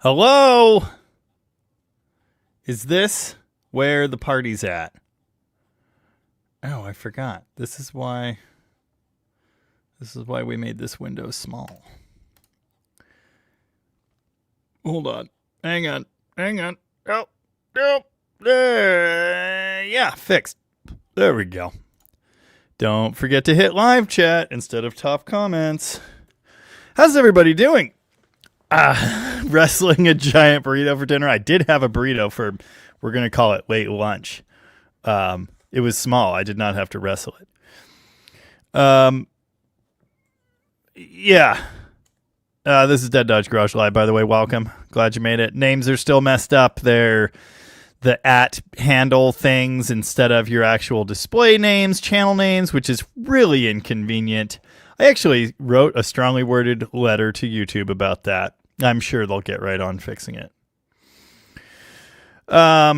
Hello? Is this where the party's at? Oh, I forgot. This is why we made this window small. Hold on. Hang on. Oh, no. Yeah, fixed. There we go. Don't forget to hit live chat instead of top comments. How's everybody doing? Wrestling a giant burrito for dinner. I did have a burrito for, we're going to call it late lunch. It was small. I did not have to wrestle it. Yeah. This is Dead Dodge Garage Live, by the way. Welcome. Glad you made it. Names are still messed up. They're the at handle things instead of your actual display names, channel names, which is really inconvenient. I actually wrote a strongly worded letter to YouTube about that. I'm sure they'll get right on fixing it. Yeah.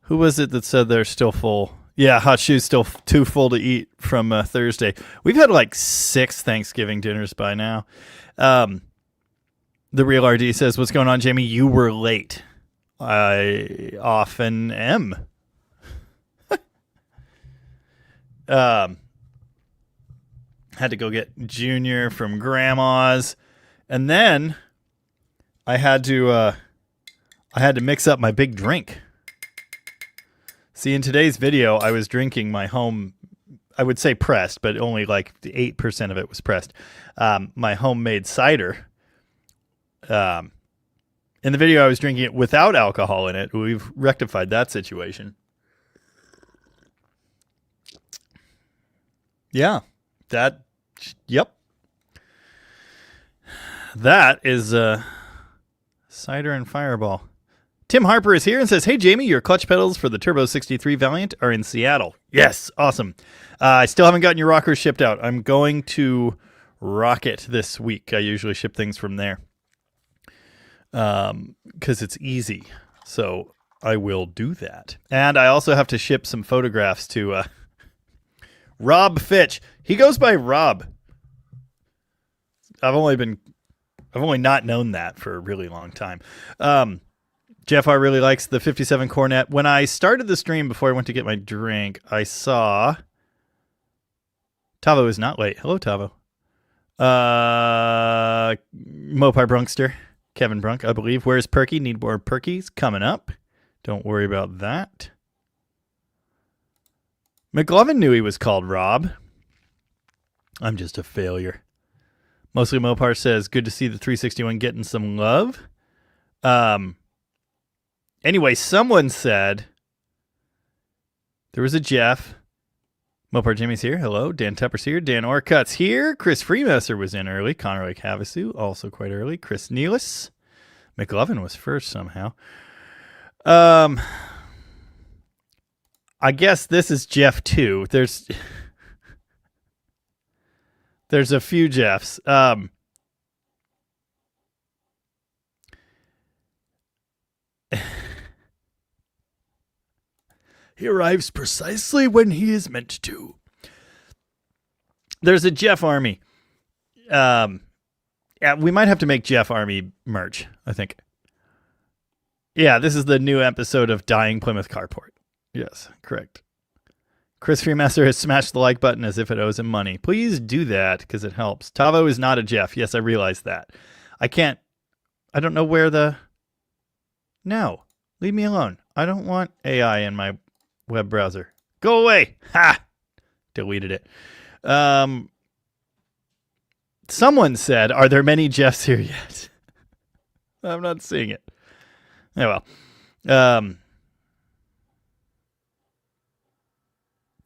Who was it that said they're still full? Yeah, Hot Shoe's still too full to eat from Thursday. We've had like 6 Thanksgiving dinners by now. The Real RD says, what's going on, Jamie? You were late. I often am. Had to go get Junior from Grandma's. And then I had to mix up my big drink. See, in today's video, I was drinking my home, I would say pressed, but only like 8% of it was pressed. My homemade cider. In the video, I was drinking it without alcohol in it. We've rectified that situation. Yeah, yep. That is cider and Fireball. Tim Harper is here and says, hey, Jamie, your clutch pedals for the Turbo 63 Valiant are in Seattle. Yes, awesome. I still haven't gotten your rockers shipped out. I'm going to Rocket this week. I usually ship things from there because it's easy. So I will do that. And I also have to ship some photographs to Rob Fitch. He goes by Rob. I've only not known that for a really long time. Jeff R. really likes the 57 Cornet. When I started the stream before I went to get my drink, I saw Tavo is not late. Hello, Tavo. Mopar Brunkster. Kevin Brunk, I believe. Where's Perky? Need more Perkies. Coming up. Don't worry about that. McLovin knew he was called Rob. I'm just a failure. Mostly Mopar says, good to see the 361 getting some love. Anyway, someone said there was a Jeff. Mopar Jimmy's here. Hello. Dan Tupper's here. Dan Orcutt's here. Chris Freemesser was in early. Connor Lake Havasu, also quite early. Chris Nealis. McLovin was first somehow. I guess this is Jeff 2. There's a few Jeffs. He arrives precisely when he is meant to. There's a Jeff Army. Yeah, we might have to make Jeff Army merch, I think. Yeah, this is the new episode of Dying Plymouth Carport. Yes, correct. Chris Freemaster has smashed the like button as if it owes him money. Please do that because it helps. Tavo is not a Jeff. Yes, I realize that. I don't know where No, leave me alone. I don't want AI in my web browser. Go away. Ha! Deleted it. Someone said, are there many Jeffs here yet? I'm not seeing it. Oh, well.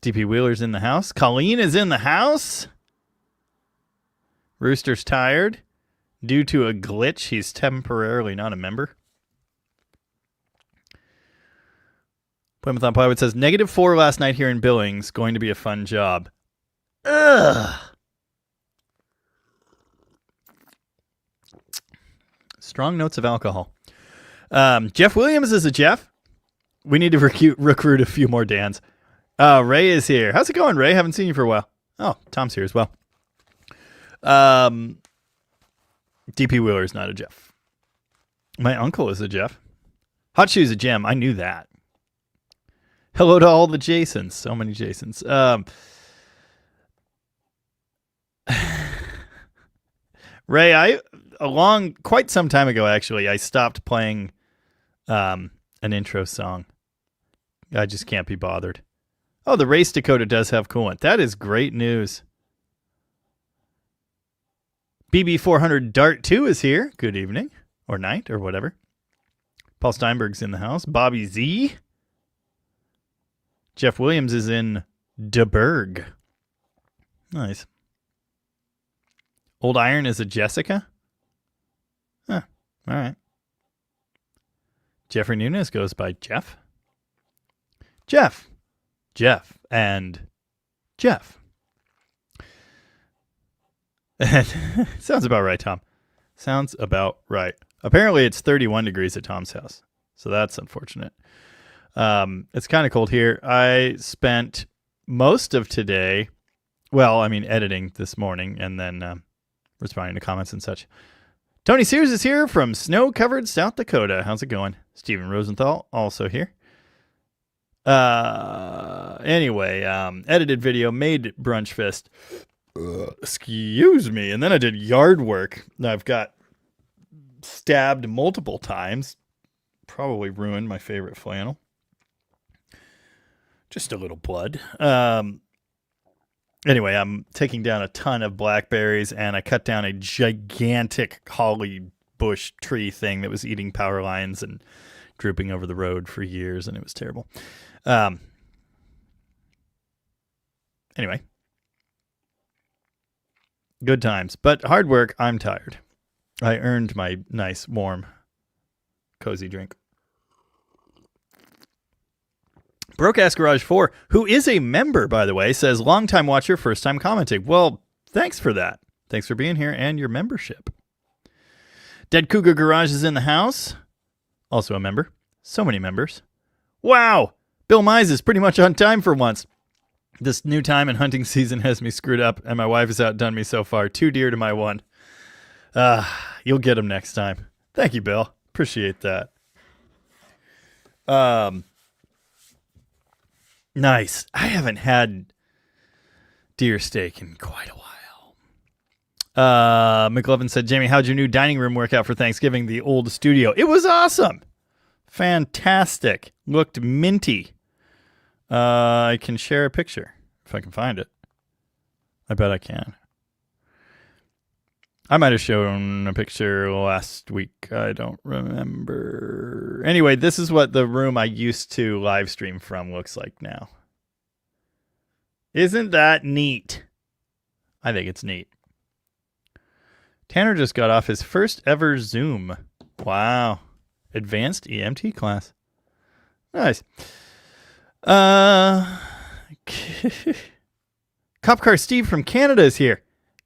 DP Wheeler's in the house. Colleen is in the house. Rooster's tired. Due to a glitch, he's temporarily not a member. Plymouth on Plywood says, -4 last night here in Billings. Going to be a fun job. Ugh. Strong notes of alcohol. Jeff Williams is a Jeff. We need to recruit a few more Dans. Ray is here. How's it going, Ray? Haven't seen you for a while. Oh, Tom's here as well. DP Wheeler is not a Jeff. My uncle is a Jeff. Hot Shoe's a Gem. I knew that. Hello to all the Jasons. So many Jasons. Ray, quite some time ago, actually, I stopped playing an intro song. I just can't be bothered. Oh, the Race Dakota does have coolant. That is great news. BB400 Dart 2 is here. Good evening. Or night, or whatever. Paul Steinberg's in the house. Bobby Z. Jeff Williams is in DeBerg. Nice. Old Iron is a Jessica? Huh. All right. Jeffrey Nunes goes by Jeff. Jeff, and Jeff. Sounds about right, Tom. Sounds about right. Apparently it's 31 degrees at Tom's house, so that's unfortunate. It's kind of cold here. I spent most of today, editing this morning and then responding to comments and such. Tony Sears is here from snow-covered South Dakota. How's it going? Stephen Rosenthal also here. Edited video, made Brunch Fist. Excuse me. And then I did yard work. I've got stabbed multiple times. Probably ruined my favorite flannel. Just a little blood. Anyway, I'm taking down a ton of blackberries, and I cut down a gigantic holly bush tree thing that was eating power lines and drooping over the road for years, and it was terrible. Anyway. Good times. But hard work, I'm tired. I earned my nice, warm, cozy drink. Brokeass Garage 4, who is a member, by the way, says, long-time watcher, first-time commenting. Well, thanks for that. Thanks for being here and your membership. Dead Cougar Garage is in the house. Also a member. So many members. Wow! Bill Mize is pretty much on time for once. This new time in hunting season has me screwed up, and my wife has outdone me so far. Too dear to my one. You'll get him next time. Thank you, Bill. Appreciate that. Nice. I haven't had deer steak in quite a while. McLovin said, Jamie, how'd your new dining room work out for Thanksgiving? The old studio. It was awesome. Fantastic. Looked minty. I can share a picture if I can find it. I bet I can. I might have shown a picture last week. I don't remember. Anyway, this is what the room I used to live stream from looks like now. Isn't that neat? I think it's neat. Tanner just got off his first ever Zoom. Wow. Advanced EMT class. Nice. Cop Car Steve from Canada is here.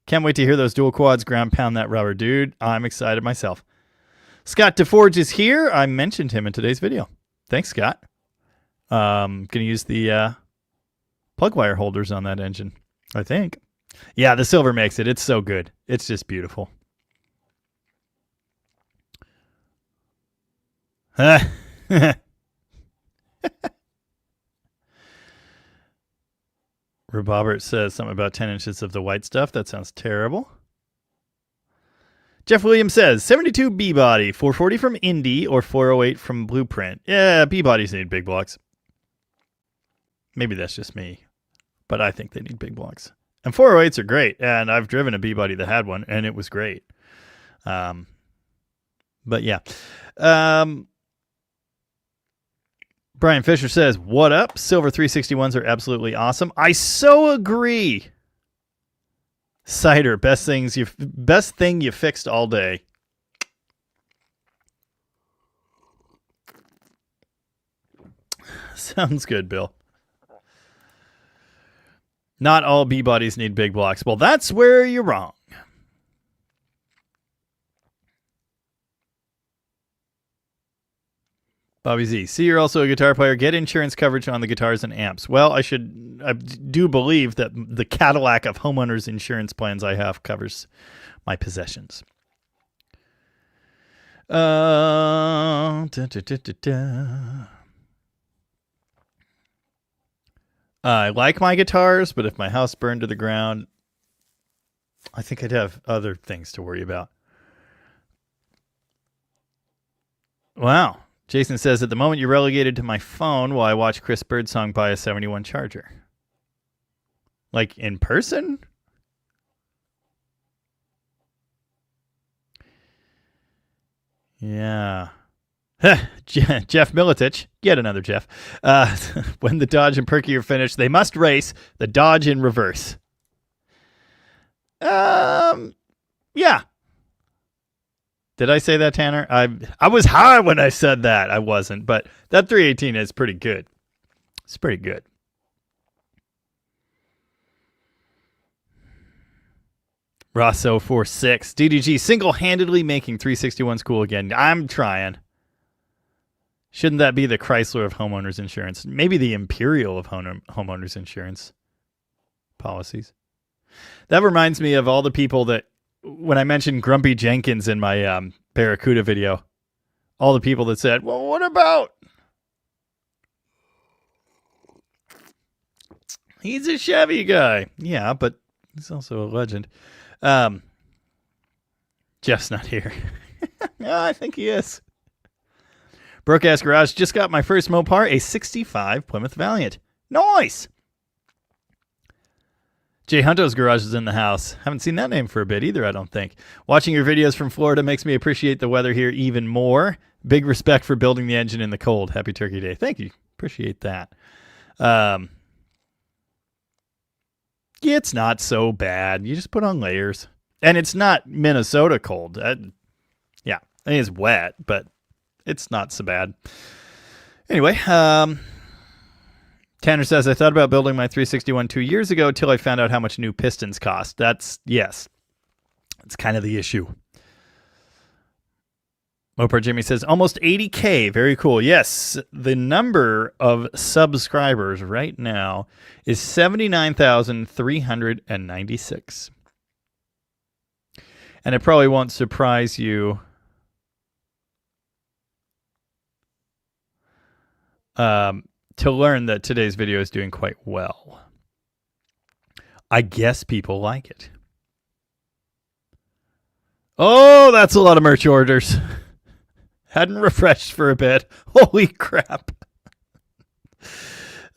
Can't wait to hear those dual quads ground pound that rubber, dude. I'm excited myself. Scott DeForge is here. I mentioned him in today's video. Thanks, Scott. Gonna use the plug wire holders on that engine, I think. Yeah, the silver makes it. It's so good. It's just beautiful. Robert says something about 10 inches of the white stuff. That sounds terrible. Jeff Williams says 72 B-body, 440 from Indy or 408 from Blueprint. Yeah, B-bodies need big blocks. Maybe that's just me, but I think they need big blocks. And 408s are great, and I've driven a B-body that had one, and it was great. But yeah. Brian Fisher says, what up? Silver 361s are absolutely awesome. I so agree. Cider, best thing you fixed all day. Sounds good, Bill. Not all B-bodies need big blocks. Well, that's where you're wrong. Bobby Z. See, you're also a guitar player. Get insurance coverage on the guitars and amps. Well, I do believe that the Cadillac of homeowners insurance plans I have covers my possessions. I like my guitars, but if my house burned to the ground, I think I'd have other things to worry about. Wow. Jason says, at the moment you're relegated to my phone while I watch Chris Birdsong buy a 71 Charger. Like in person? Yeah. Jeff Militich, yet another Jeff. When the Dodge and Perky are finished, they must race the Dodge in reverse. Yeah. Did I say that, Tanner? I was high when I said that. I wasn't, but that 318 is pretty good. It's pretty good. Rosso46, DDG single-handedly making 361s cool again. I'm trying. Shouldn't that be the Chrysler of homeowners insurance? Maybe the Imperial of homeowners insurance policies. That reminds me of all the people that, when I mentioned Grumpy Jenkins in my Barracuda video, all the people that said, well, what about? He's a Chevy guy. Yeah, but he's also a legend. Jeff's not here. I think he is. Broke-ass Garage just got my first Mopar, a 65 Plymouth Valiant. Nice! Jay Hunto's Garage is in the house. Haven't seen that name for a bit either, I don't think. Watching your videos from Florida makes me appreciate the weather here even more. Big respect for building the engine in the cold. Happy Turkey Day. Thank you. Appreciate that. It's not so bad. You just put on layers. And it's not Minnesota cold. Yeah, I mean, it's wet, but it's not so bad. Anyway, Tanner says, I thought about building my 361 2 years ago till I found out how much new pistons cost. Yes. That's kind of the issue. Mopar Jimmy says, almost 80K. Very cool. Yes, the number of subscribers right now is 79,396. And it probably won't surprise you to learn that today's video is doing quite well. I guess people like it. Oh, that's a lot of merch orders. Hadn't refreshed for a bit. Holy crap.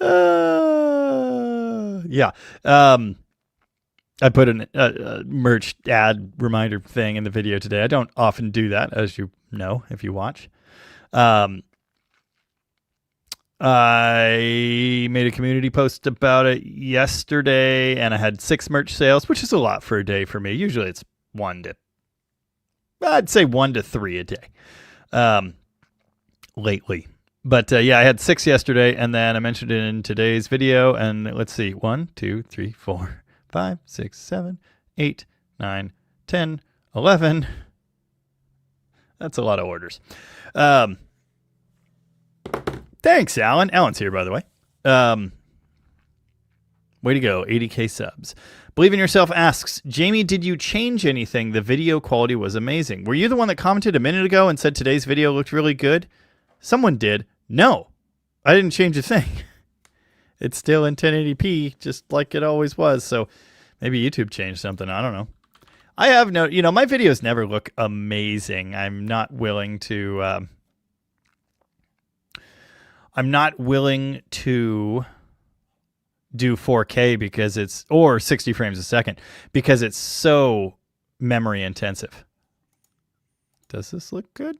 Yeah. I put a merch ad reminder thing in the video today. I don't often do that, as you know, if you watch. I made a community post about it yesterday, and I had 6 merch sales, which is a lot for a day for me. Usually it's 1 to 3 a day lately. But yeah, I had 6 yesterday, and then I mentioned it in today's video, and let's see, 1, 2, 3, 4, 5, 6, 7, 8, 9, 10, 11. That's a lot of orders. Thanks, Alan. Alan's here, by the way. Way to go. 80K subs. Believe in Yourself asks, Jamie, did you change anything? The video quality was amazing. Were you the one that commented a minute ago and said today's video looked really good? Someone did. No, I didn't change a thing. It's still in 1080p, just like it always was. So maybe YouTube changed something. I don't know. I have no, my videos never look amazing. I'm not willing to do 4K or 60 frames a second because it's so memory intensive. Does this look good?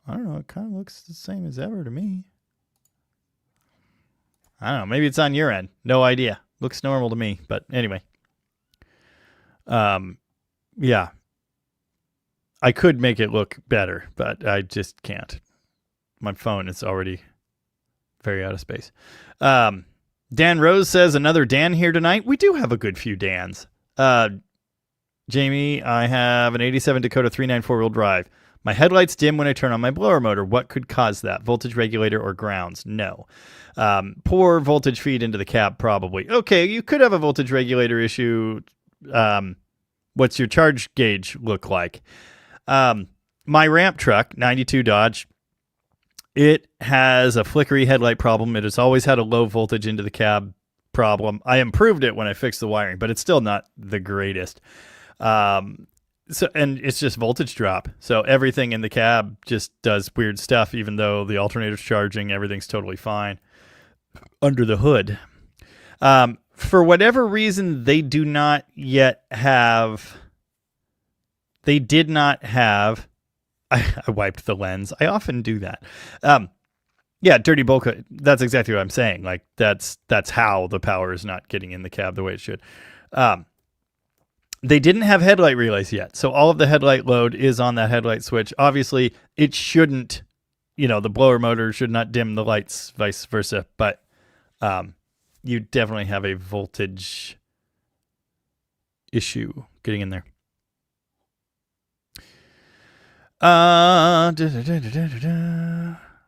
I don't know. It kind of looks the same as ever to me. I don't know. Maybe it's on your end. No idea. Looks normal to me. But anyway. Yeah. I could make it look better, but I just can't. My phone is already very out of space. Dan Rose says, another Dan here tonight. We do have a good few Dans. Jamie, I have an 87 Dakota 394 wheel drive. My headlights dim when I turn on my blower motor. What could cause that? Voltage regulator or grounds? No. Poor voltage feed into the cab, probably. Okay, you could have a voltage regulator issue. What's your charge gauge look like? My ramp truck, 92 Dodge, it has a flickery headlight problem. It has always had a low voltage into the cab problem. I improved it when I fixed the wiring, but it's still not the greatest. And it's just voltage drop. So everything in the cab just does weird stuff, even though the alternator's charging, everything's totally fine under the hood. For whatever reason, they did not have, I wiped the lens. I often do that. Yeah, dirty bulk. That's exactly what I'm saying. Like that's how the power is not getting in the cab the way it should. They didn't have headlight relays yet. So all of the headlight load is on that headlight switch. Obviously, it shouldn't, the blower motor should not dim the lights, vice versa. But you definitely have a voltage issue getting in there.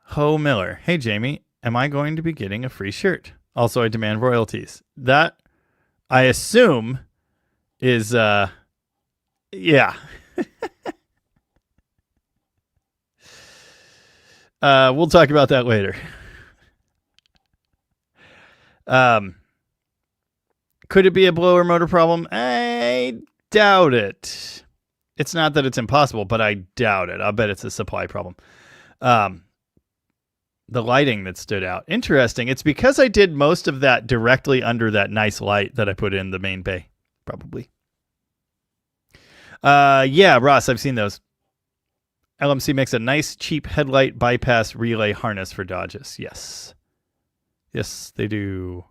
Ho Miller. Hey, Jamie, am I going to be getting a free shirt? Also, I demand royalties. That, I assume, is, yeah. We'll talk about that later. Could it be a blower motor problem? I doubt it. It's not that it's impossible, but I doubt it. I'll bet it's a supply problem. The lighting that stood out. Interesting. It's because I did most of that directly under that nice light that I put in the main bay. Probably. Yeah, Ross, I've seen those. LMC makes a nice, cheap headlight bypass relay harness for Dodges. Yes. Yes, they do.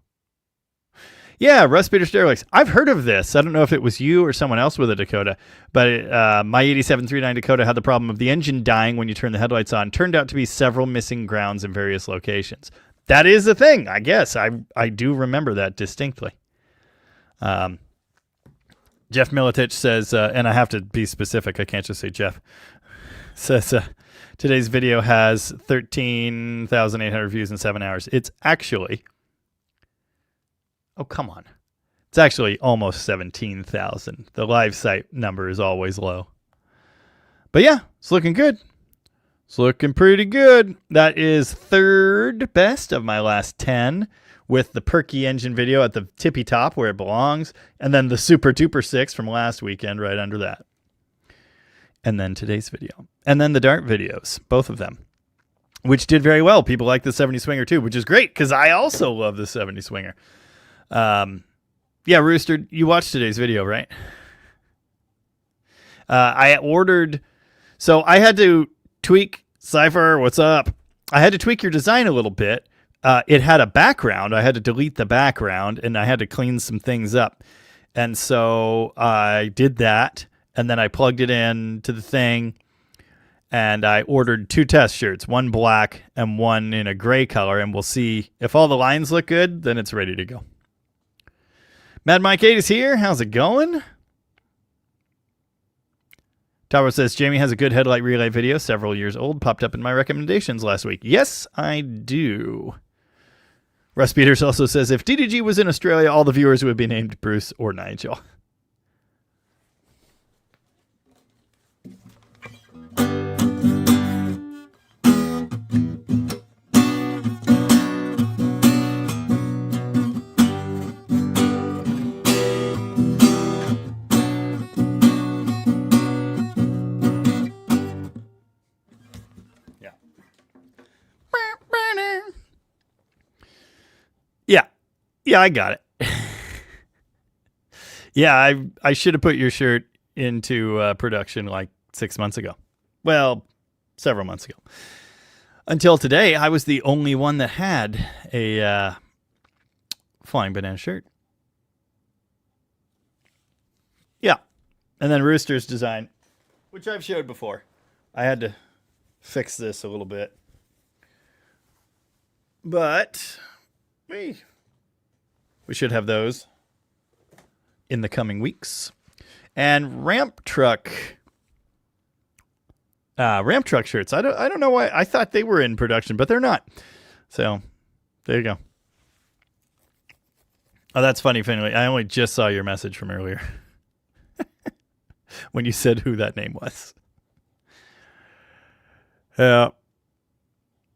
Yeah, Russ Peter Sterlix. I've heard of this. I don't know if it was you or someone else with a Dakota, but my 8739 Dakota had the problem of the engine dying when you turn the headlights on. Turned out to be several missing grounds in various locations. That is a thing, I guess. I do remember that distinctly. Jeff Militich says, and I have to be specific, I can't just say Jeff, says today's video has 13,800 views in 7 hours. It's actually... Oh, come on. It's actually almost 17,000. The live site number is always low. But yeah, it's looking good. It's looking pretty good. That is third best of my last 10, with the perky engine video at the tippy top where it belongs, and then the super duper 6 from last weekend right under that. And then today's video. And then the Dart videos, both of them, which did very well. People like the 70 Swinger too, which is great because I also love the 70 Swinger. Yeah, Rooster, you watched today's video, right? I ordered, so I had to tweak, Cypher, what's up? I had to tweak your design a little bit. It had a background. I had to delete the background and I had to clean some things up. And so I did that, and then I plugged it in to the thing, and I ordered 2 test shirts, one black and one in a gray color, and we'll see if all the lines look good, then it's ready to go. Mad Mike 8 is here. How's it going? Tower says, Jamie has a good headlight relay video, several years old, popped up in my recommendations last week. Yes, I do. Russ Peters also says, if DDG was in Australia, all the viewers would be named Bruce or Nigel. Yeah, I got it. Yeah, I should have put your shirt into production like 6 months ago. Well, several months ago. Until today, I was the only one that had a Flying Banana shirt. Yeah. And then Rooster's design, which I've showed before. I had to fix this a little bit. But we should have those in the coming weeks. And Ramp Truck Ramp truck shirts. I don't know why. I thought they were in production, but they're not. So there you go. Oh, that's funny, Finley. I only just saw your message from earlier when you said who that name was. Yeah.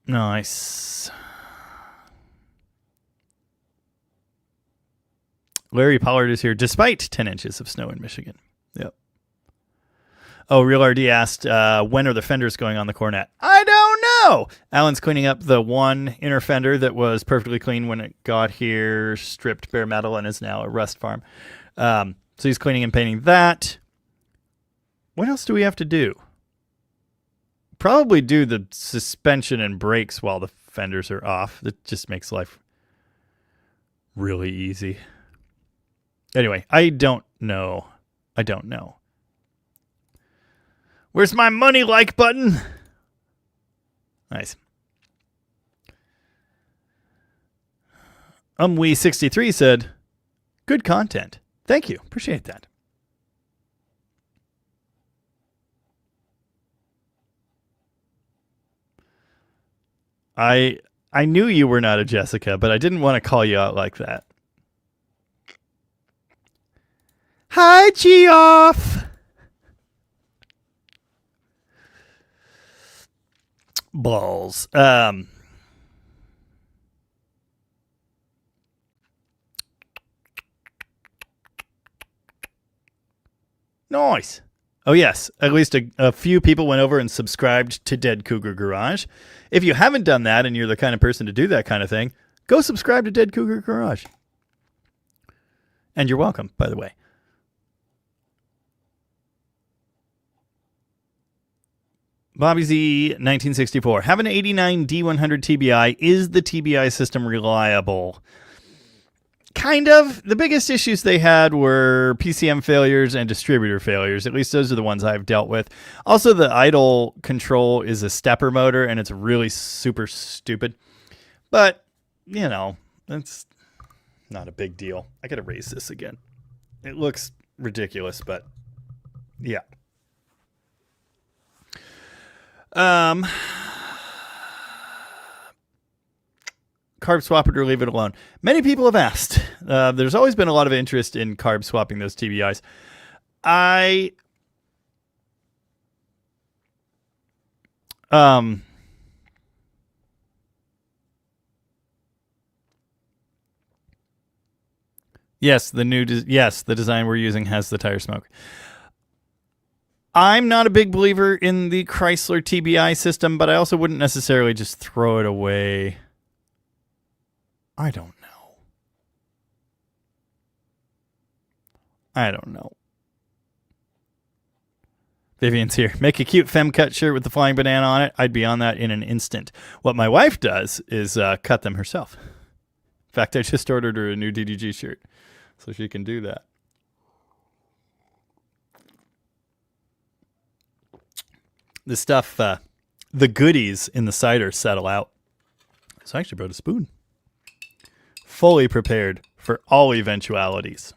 Nice. Larry Pollard is here despite 10 inches of snow in Michigan. Yep. Oh, Real RD asked, when are the fenders going on the Cornet? I don't know. Alan's cleaning up the one inner fender that was perfectly clean when it got here, stripped bare metal, and is now a rust farm. So he's cleaning and painting that. What else do we have to do? Probably do the suspension and brakes while the fenders are off. That just makes life really easy. Anyway, I don't know. Where's my money like button? Nice. We63 said, good content. Thank you. Appreciate that. I knew you were not a Jessica, but I didn't want to call you out like that. Hi, Geoff. Balls. Nice. Oh, yes. At least a few people went over and subscribed to Dead Cougar Garage. If you haven't done that and you're the kind of person to do that kind of thing, go subscribe to Dead Cougar Garage. And you're welcome, by the way. Bobby Z, 1964. Have an 89 D100 TBI. Is the TBI system reliable? Kind of. The biggest issues they had were PCM failures and distributor failures. At least those are the ones I've dealt with. Also, the idle control is a stepper motor, and it's really super stupid. But, you know, that's not a big deal. I got to raise this again. It looks ridiculous, but yeah. Carb swap it or leave it alone. Many people have asked. There's always been a lot of interest in carb swapping those TBIs. Yes, the design we're using has the tire smoke. I'm not a big believer in the Chrysler TBI system, but I also wouldn't necessarily just throw it away. I don't know. Vivian's here. Make a cute femme cut shirt with the flying banana on it. I'd be on that in an instant. What my wife does is cut them herself. In fact, I just ordered her a new DDG shirt, so she can do that. The stuff, the goodies in the cider settle out. So I actually brought a spoon. Fully prepared for all eventualities.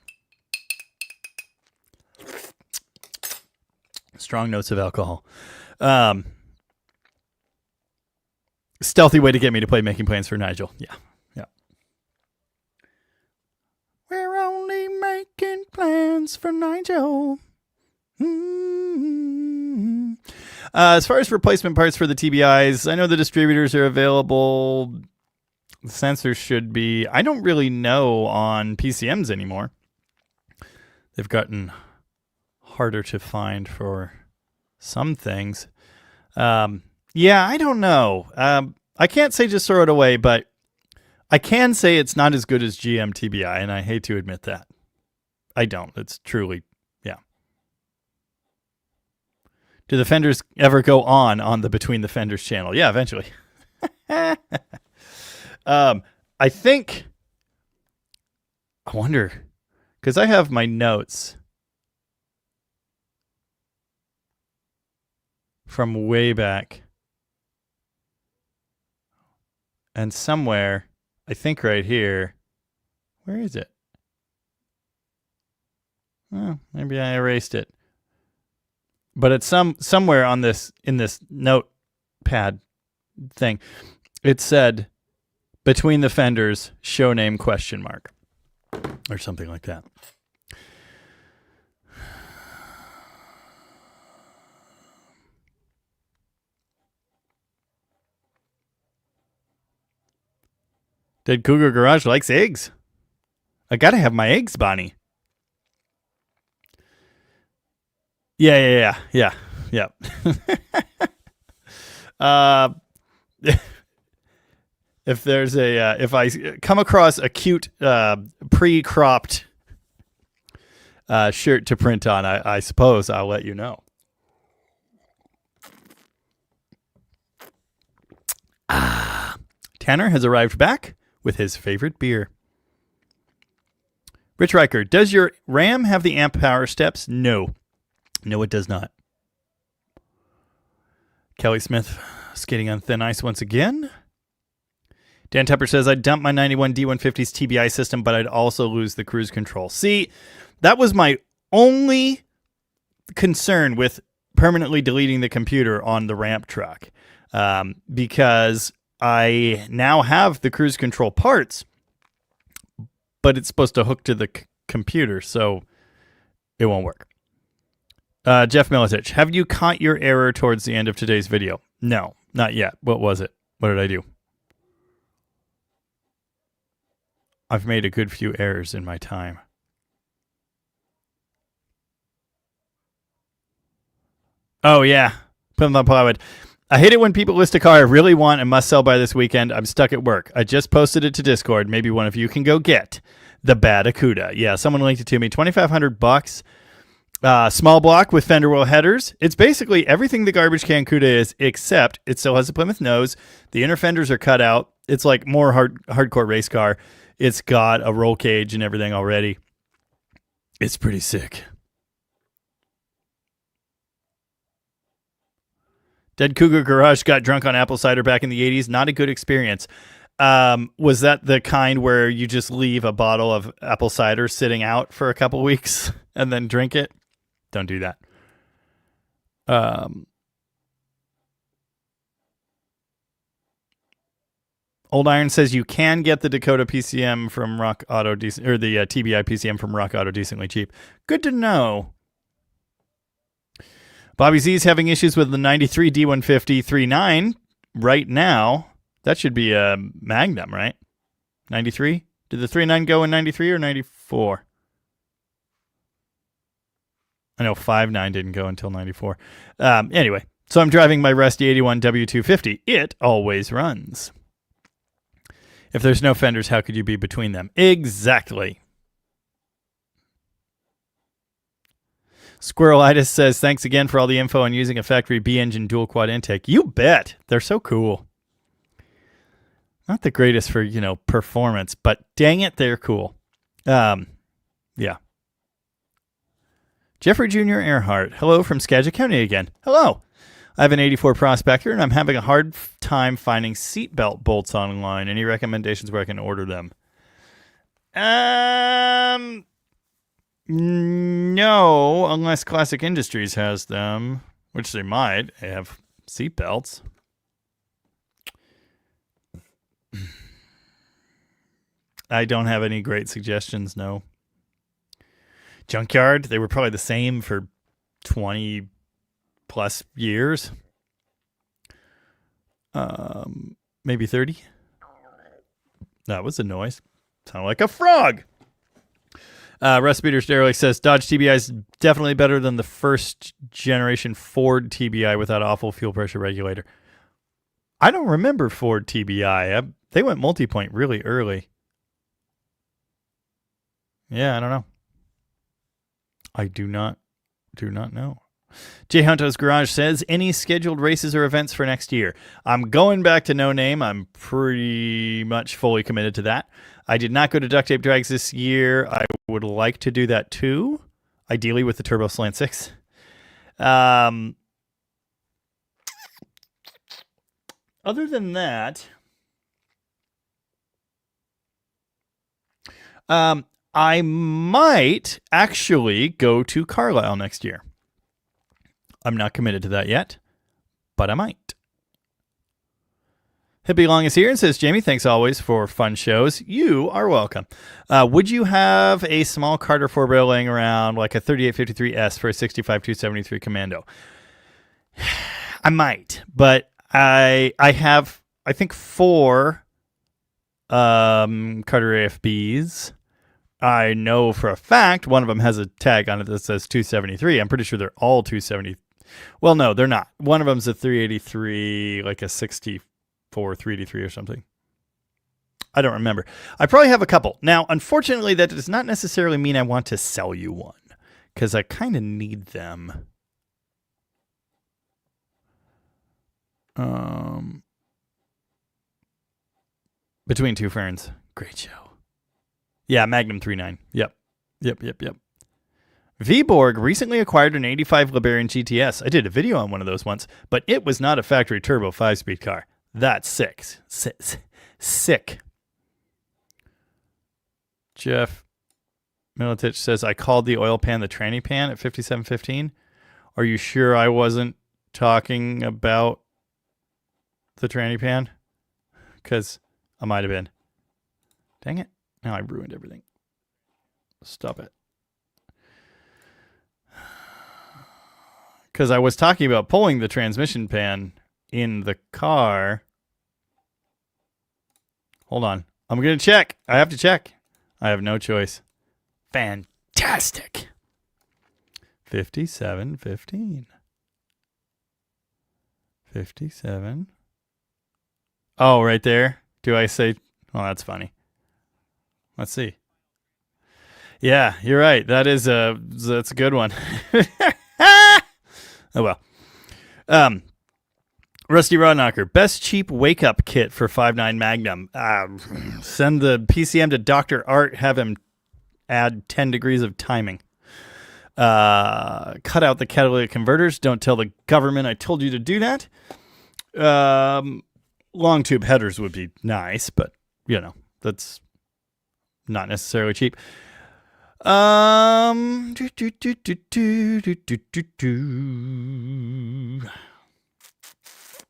Strong notes of alcohol. Stealthy way to get me to play Making Plans for Nigel. Yeah. We're only making plans for Nigel. Mm-hmm. As far as replacement parts for the TBIs, I know the distributors are available. The sensors should be. I don't really know on PCMs anymore. They've gotten harder to find for some things. Yeah, I don't know. I can't say just throw it away, but I can say it's not as good as GM TBI, and I hate to admit that. I don't. It's truly, yeah. Do the fenders ever go on the Between the Fenders channel? Yeah, eventually. I think, I wonder, because I have my notes from way back. And somewhere, I think right here, where is it? Oh, maybe I erased it. but it's somewhere on this in this notepad thing, it said between the fenders, show name ? Or something like that. Dead Cougar Garage likes eggs. I gotta have my eggs, Bonnie. Yeah. If there's if I come across a cute pre-cropped shirt to print on, I suppose I'll let you know. Tanner has arrived back with his favorite beer. Rich Riker, does your RAM have the amp power steps? No, it does not. Kelly Smith skating on thin ice once again. Dan Tepper says, I'd dump my 91 D150's TBI system, but I'd also lose the cruise control. See, that was my only concern with permanently deleting the computer on the ramp truck, because I now have the cruise control parts, but it's supposed to hook to the computer, so it won't work. Jeff Militich, have you caught your error towards the end of today's video? No, not yet. What was it? What did I do? I've made a good few errors in my time. Oh, yeah. Put them on plywood. I hate it when people list a car I really want and must sell by this weekend. I'm stuck at work. I just posted it to Discord. Maybe one of you can go get the bad Akuda. Yeah, someone linked it to me. $2,500. Small block with fender well headers. It's basically everything the garbage can Cuda is, except it still has a Plymouth nose. The inner fenders are cut out. It's like more hardcore race car. It's got a roll cage and everything already. It's pretty sick. Dead Cougar Garage got drunk on apple cider back in the 80s. Not a good experience. Was that the kind where you just leave a bottle of apple cider sitting out for a couple weeks and then drink it? Don't do that. Old Iron says you can get the Dakota PCM from Rock Auto or the TBI PCM from Rock Auto decently cheap. Good to know. Bobby Z's having issues with the 93 D150 3.9 right now. That should be a Magnum, right? 93? Did the 3.9 go in 93 or 94? I know 5.9 didn't go until 94. Anyway, so I'm driving my rusty 81 W250. It always runs. If there's no fenders, how could you be between them? Exactly. Squirrelitis says, thanks again for all the info on using a factory B-engine dual quad intake. You bet. They're so cool. Not the greatest for, performance, but dang it, they're cool. Yeah. Jeffrey Jr. Earhart. Hello from Skagit County again. Hello. I have an 84 Prospector, and I'm having a hard time finding seatbelt bolts online. Any recommendations where I can order them? No, unless Classic Industries has them, which they might. They have seatbelts. I don't have any great suggestions, no. Junkyard, they were probably the same for 20 plus years. Maybe 30. That was a noise. Sounded like a frog. Russ Peters Derelict says Dodge TBI is definitely better than the first generation Ford TBI without awful fuel pressure regulator. I don't remember Ford TBI. They went multi-point really early. Yeah, I don't know. I do not know. Jay Hunto's Garage says, any scheduled races or events for next year? I'm going back to No Name. I'm pretty much fully committed to that. I did not go to Duct Tape Drags this year. I would like to do that too, ideally with the Turbo Slant 6. Other than that, I might actually go to Carlisle next year. I'm not committed to that yet, but I might. Hippie Long is here and says, Jamie, thanks always for fun shows. You are welcome. Would you have a small Carter 4-barrel laying around like a 3853S for a 65-273 Commando? I might, but I have, I think, 4 Carter AFBs. I know for a fact one of them has a tag on it that says 273. I'm pretty sure they're all 270. Well, no, they're not. One of them's a 383, like a 64 383 or something. I don't remember. I probably have a couple. Now, unfortunately, that does not necessarily mean I want to sell you one, because I kind of need them. Between Two Ferns. Great show. Yeah, Magnum 39. Yep. Viborg recently acquired an 85 LeBaron GTS. I did a video on one of those once, but it was not a factory turbo 5-speed car. That's sick. Sick. Jeff Militich says, I called the oil pan the tranny pan at 5715. Are you sure I wasn't talking about the tranny pan? Because I might have been. Dang it. Now I ruined everything. Stop it. Because I was talking about pulling the transmission pan in the car. Hold on. I'm going to check. I have to check. I have no choice. Fantastic. 5715. 57. Oh, right there. Do I say? Oh, that's funny. Let's see. Yeah, you're right. That's a good one. Oh well. Rusty Rodknocker, best cheap wake up kit for 5.9 Magnum. Send the PCM to Dr. Art, have him add 10 degrees of timing. Cut out the catalytic converters. Don't tell the government I told you to do that. Long tube headers would be nice, but you know, that's not necessarily cheap.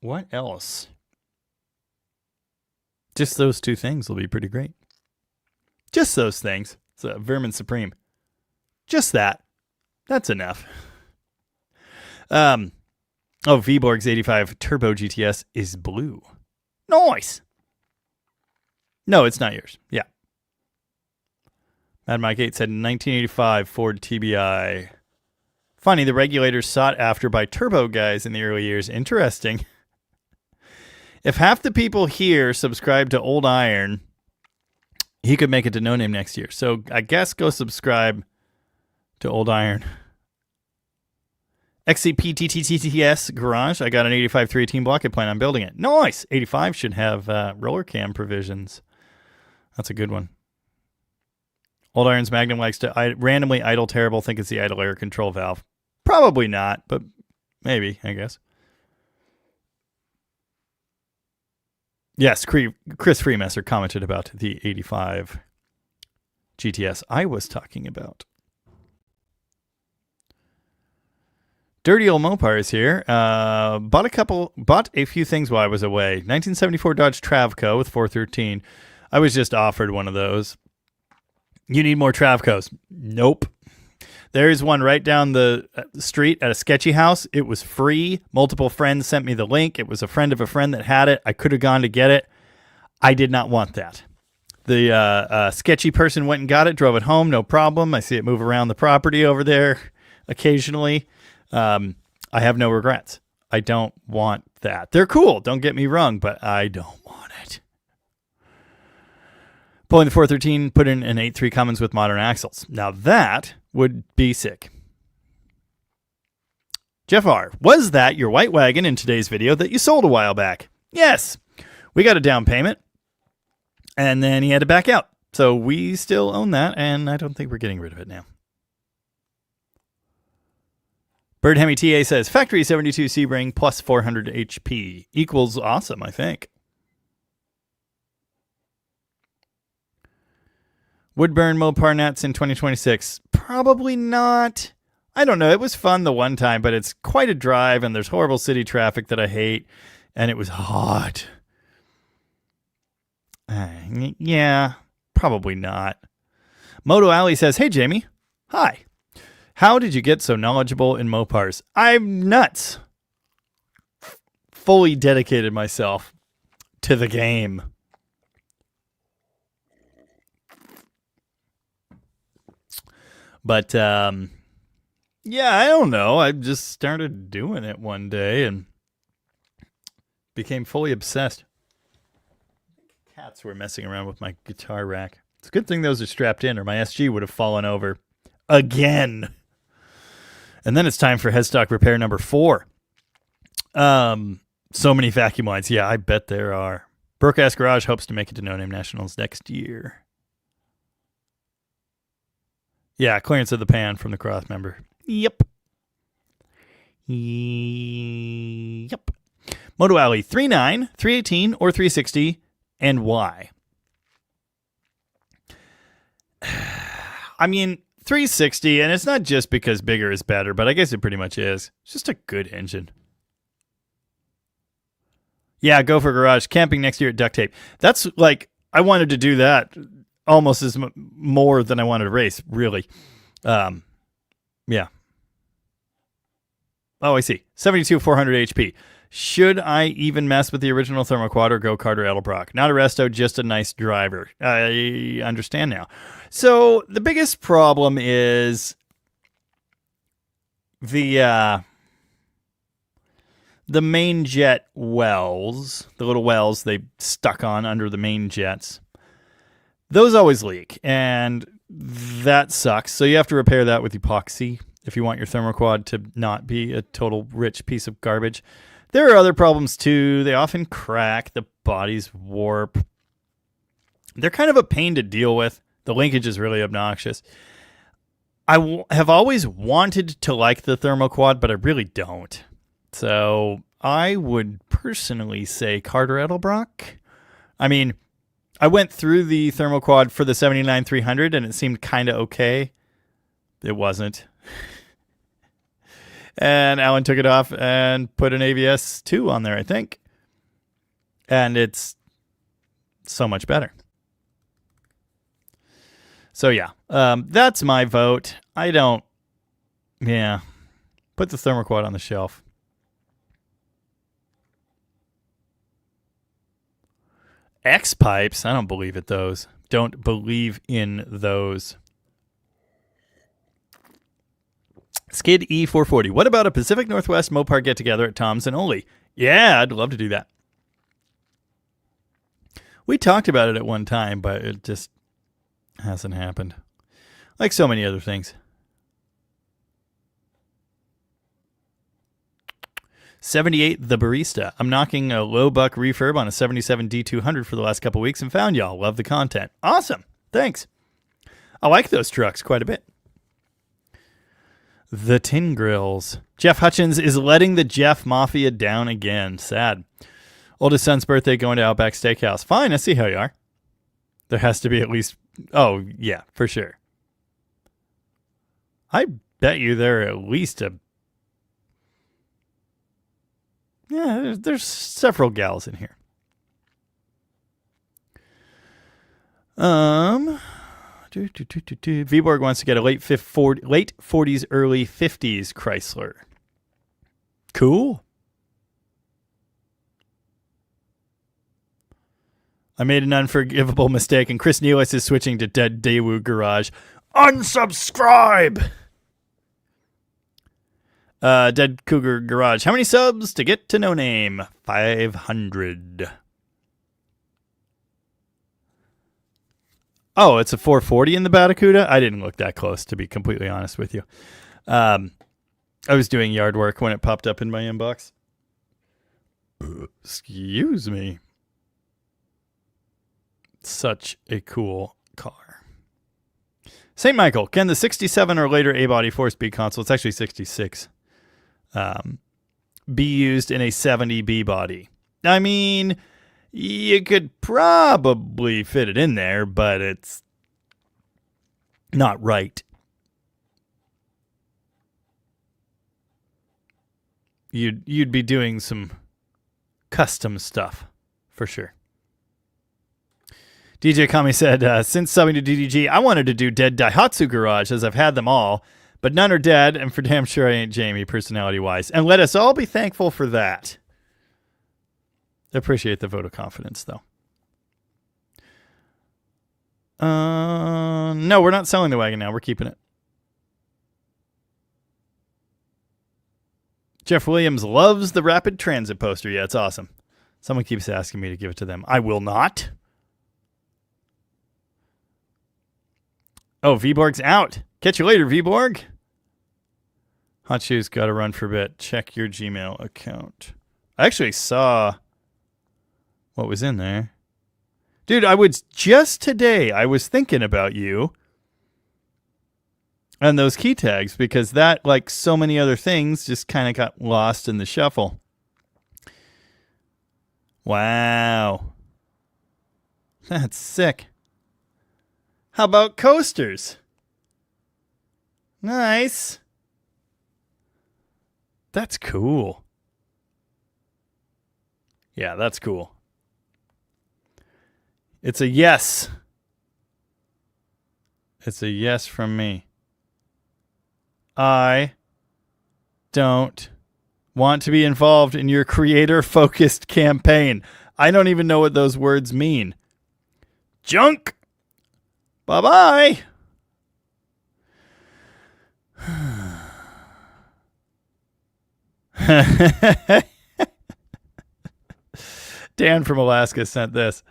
What else? Just those 2 things will be pretty great. Just those things. It's a Vermin Supreme. Just that. That's enough. Viborg's 85 Turbo GTS is blue. Nice. No, it's not yours. Yeah. Mad Mike 8 said 1985 Ford TBI. Funny, the regulators sought after by turbo guys in the early years. Interesting. If half the people here subscribe to Old Iron, he could make it to No Name next year. So I guess go subscribe to Old Iron. XCPTTTTS Garage. I got an 85 318 block. I plan on building it. Nice. 85 should have roller cam provisions. That's a good one. Old Iron's Magnum likes to randomly idle terrible. Think it's the idle air control valve. Probably not, but maybe, I guess. Yes, Chris Freemesser commented about the 85 GTS I was talking about. Dirty Old Mopar is here. Bought a few things while I was away. 1974 Dodge Travco with 413. I was just offered one of those. You need more Travcos. Nope. There's one right down the street at a sketchy house. It was free. Multiple friends sent me the link. It was a friend of a friend that had it. I could have gone to get it. I did not want that. The sketchy person went and got it, drove it home, no problem. I see it move around the property over there occasionally. I have no regrets. I don't want that. They're cool, don't get me wrong, but I don't want it. Pulling the 413, put in an 8.3 Cummins with modern axles. Now that would be sick. Jeff R., was that your white wagon in today's video that you sold a while back? Yes. We got a down payment, and then he had to back out. So we still own that, and I don't think we're getting rid of it now. Bird Hemi TA says, factory 72 Sebring plus 400 HP equals awesome, I think. Woodburn Mopar Nats in 2026. Probably not. I don't know. It was fun the one time, but it's quite a drive, and there's horrible city traffic that I hate, and it was hot. Yeah, probably not. Moto Alley says, "Hey, Jamie. Hi. How did you get so knowledgeable in Mopars? I'm nuts. Fully dedicated myself to the game." But, yeah, I don't know. I just started doing it one day and became fully obsessed. Cats were messing around with my guitar rack. It's a good thing those are strapped in, or my SG would have fallen over again. And then it's time for headstock repair number 4. So many vacuum lines. Yeah, I bet there are. Broke-ass Garage hopes to make it to No Name Nationals next year. Yeah, clearance of the pan from the cross member. Yep. Moto Alley, 3.9, 318, or 360, and why? I mean, 360, and it's not just because bigger is better, but I guess it pretty much is. It's just a good engine. Yeah, go for Garage. Camping next year at Duct Tape. That's like, I wanted to do that almost as more than I wanted to race, really. Yeah. Oh, I see. 72 400 HP. Should I even mess with the original Thermoquad or go Carter Edelbrock? Not a resto, just a nice driver. I understand now. So the biggest problem is the main jet wells, the little wells they stuck on under the main jets. Those always leak, and that sucks. So you have to repair that with epoxy if you want your Thermoquad to not be a total rich piece of garbage. There are other problems too. They often crack, the bodies warp. They're kind of a pain to deal with. The linkage is really obnoxious. I have always wanted to like the Thermoquad, but I really don't. So I would personally say Carter Edelbrock. I mean, I went through the Thermoquad for the 79 300 and it seemed kind of okay. It wasn't. And Alan took it off and put an AVS 2 on there, I think. And it's so much better. So yeah, that's my vote. I don't, yeah, put the Thermoquad on the shelf. X pipes, I don't believe it. Those don't believe in those. Skid E440. What about a Pacific Northwest Mopar get together at Tom's and Oli? Yeah, I'd love to do that. We talked about it at one time, but it just hasn't happened. Like so many other things. 78 The Barista. I'm knocking a low buck refurb on a 77 D200 for the last couple weeks and found y'all. Love the content. Awesome. Thanks. I like those trucks quite a bit. The Tin Grills. Jeff Hutchins is letting the Jeff Mafia down again. Sad. Oldest son's birthday going to Outback Steakhouse. Fine, I see how you are. There has to be at least... Oh, yeah, for sure. I bet you there are at least a... Yeah, there's several gals in here. Viborg wants to get a late 40s, early 50s Chrysler. Cool. I made an unforgivable mistake, and Chris Nealis is switching to Dead Daewoo Garage. Unsubscribe! Dead Cougar Garage. How many subs to get to No Name? 500. Oh, it's a 440 in the Barracuda? I didn't look that close, to be completely honest with you. I was doing yard work when it popped up in my inbox. Excuse me. Such a cool car. St. Michael, can the 67 or later A-body 4-speed console, it's actually 66, be used in a 70 B-body? I mean, you could probably fit it in there, but it's not right. you'd be doing some custom stuff for sure. DJ Kami said, since subbing to DDG, I wanted to do Dead Daihatsu Garage as I've had them all, but none are dead, and for damn sure I ain't Jamie personality-wise. And let us all be thankful for that. Appreciate the vote of confidence, though. No, we're not selling the wagon now. We're keeping it. Jeff Williams loves the Rapid Transit poster. Yeah, it's awesome. Someone keeps asking me to give it to them. I will not. Oh, Viborg's out. Catch you later, Viborg. Hot Shoes got to run for a bit. Check your Gmail account. I actually saw what was in there. Dude, I was thinking about you and those key tags because that, like so many other things, just kind of got lost in the shuffle. Wow. That's sick. How about coasters? Nice. That's cool. Yeah, that's cool. It's a yes. It's a yes from me. I don't want to be involved in your creator-focused campaign. I don't even know what those words mean. Junk. Bye-bye. Dan from Alaska sent this.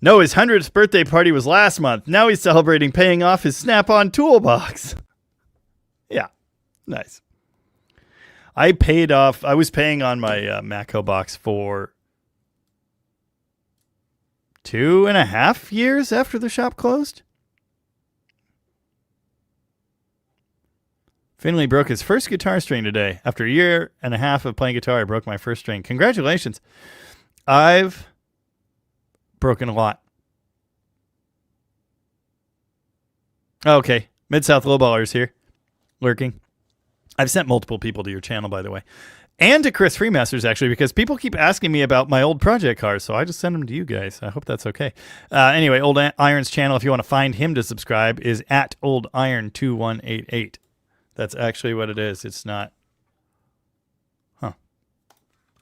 No, his 100th birthday party was last month. Now he's celebrating paying off his Snap-on toolbox. Yeah, nice. I was paying on my Matco box for 2.5 years after the shop closed. Finley broke his first guitar string today. After a year and a half of playing guitar, I broke my first string. Congratulations. I've broken a lot. Okay. Mid-South Lowballers here. Lurking. I've sent multiple people to your channel, by the way. And to Chris Freemasters, actually, because people keep asking me about my old project cars, so I just send them to you guys. I hope that's okay. Anyway, Old Iron's channel, if you want to find him to subscribe, is at Old Iron 2188. That's actually what it is. It's not. Huh.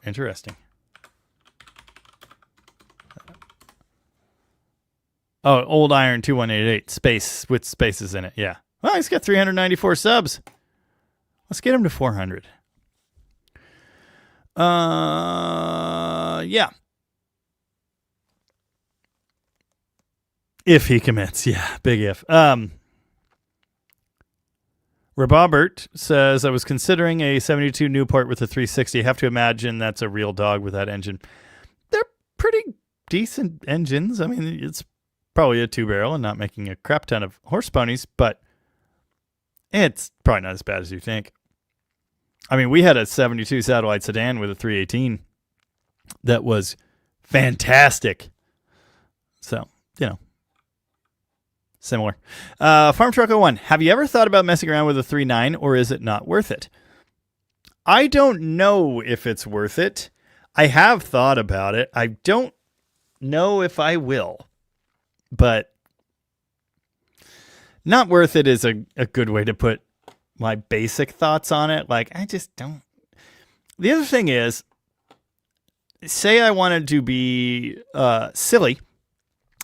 Interesting. Oh, Old Iron 2188. Space with spaces in it. Yeah. Well, he's got 394 subs. Let's get him to 400. Yeah. If he commits. Yeah. Big if. Robert says, I was considering a 72 Newport with a 360. I have to imagine that's a real dog with that engine. They're pretty decent engines. I mean, it's probably a 2-barrel and not making a crap ton of horse ponies, but it's probably not as bad as you think. I mean, we had a 72 Satellite sedan with a 318 that was fantastic. So, similar. Farm Truck 01. Have you ever thought about messing around with a 3.9 or is it not worth it? I don't know if it's worth it. I have thought about it. I don't know if I will. But not worth it is a good way to put my basic thoughts on it. Like, I just don't. The other thing is, say I wanted to be silly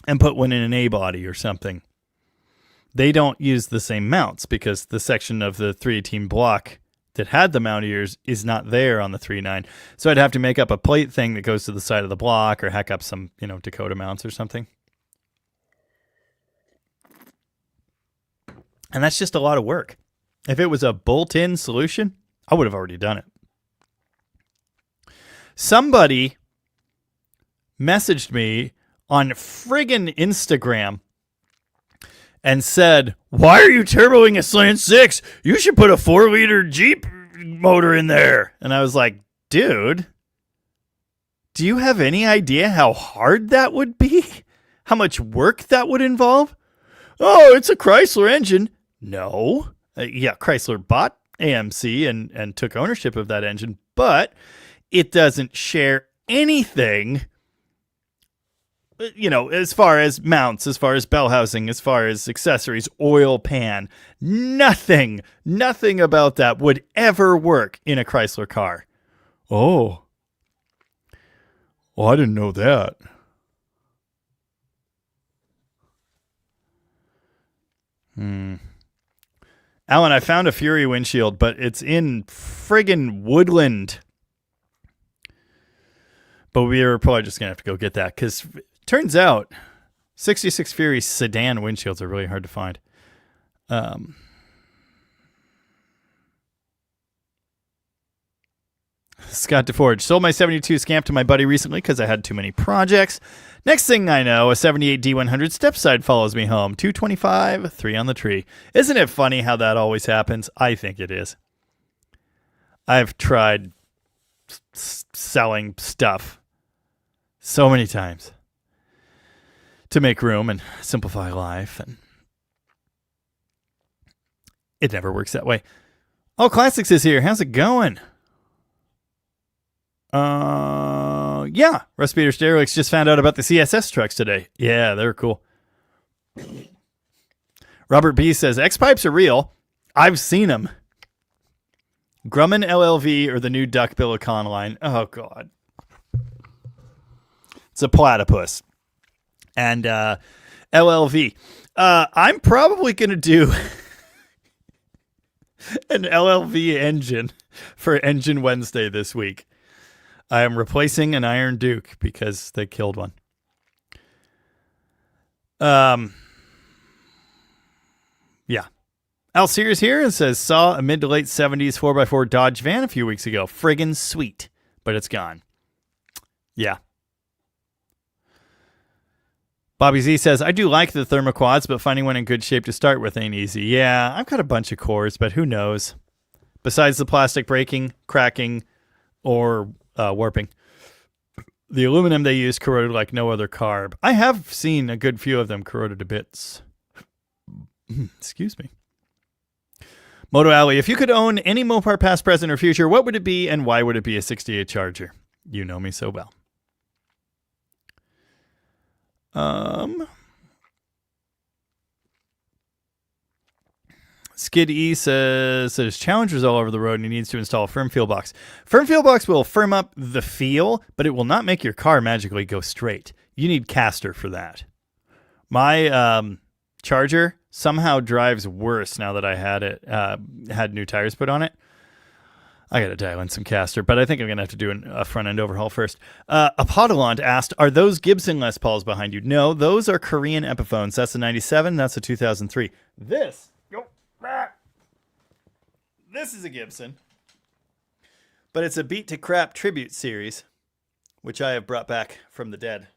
and put one in an A body or something. They don't use the same mounts because the section of the 318 block that had the mount ears is not there on the 3.9. So I'd have to make up a plate thing that goes to the side of the block or hack up some, Dakota mounts or something. And that's just a lot of work. If it was a bolt-in solution, I would have already done it. Somebody messaged me on friggin' Instagram and said, why are you turboing a Slant 6? You should put a 4-liter Jeep motor in there. And I was like, dude, do you have any idea how hard that would be? How much work that would involve? Oh, it's a Chrysler engine. No. Yeah, Chrysler bought AMC and took ownership of that engine, but it doesn't share anything, as far as mounts, as far as bell housing, as far as accessories, oil pan. Nothing about that would ever work in a Chrysler car. Oh. Well, I didn't know that. Alan, I found a Fury windshield, but it's in friggin' Woodland. But we're probably just going to have to go get that, because turns out 66 Fury sedan windshields are really hard to find. Scott DeForge. Sold my 72 Scamp to my buddy recently because I had too many projects. Next thing I know, a 78 D100 stepside follows me home. 225, 3 on the tree. Isn't it funny how that always happens? I think it is. I've tried selling stuff so many times to make room and simplify life, and it never works that way. Oh, Classics is here. How's it going? Yeah. Russ Peter Stereolix just found out about the CSS trucks today. Yeah, they're cool. Robert B says, X-Pipes are real. I've seen them. Grumman LLV or the new Duckbill Econoline. Oh, God. It's a platypus. And LLV. I'm probably going to do an LLV engine for Engine Wednesday this week. I am replacing an Iron Duke because they killed one. Yeah. Al Sears here and says, saw a mid to late 70s 4x4 Dodge van a few weeks ago. Friggin' sweet, but it's gone. Yeah. Bobby Z says, I do like the thermoquads, but finding one in good shape to start with ain't easy. Yeah, I've got a bunch of cores, but who knows? Besides the plastic breaking, cracking, or warping, the aluminum they use corroded like no other carb. I have seen a good few of them corroded to bits. Excuse me. Moto Alley, if you could own any Mopar past, present, or future, what would it be and why would it be a 68 Charger? You know me so well. Skid E says there's challengers all over the road and he needs to install a firm feel box. Firm feel box will firm up the feel, but it will not make your car magically go straight. You need caster for that. My Charger somehow drives worse now that I had new tires put on it. I got to dial in some caster, but I think I'm going to have to do a front end overhaul first. Apodolant asked, are those Gibson Les Pauls behind you? No, those are Korean Epiphones. That's a 97. That's a 2003. This is a Gibson, but it's a Beat to Crap tribute series, which I have brought back from the dead.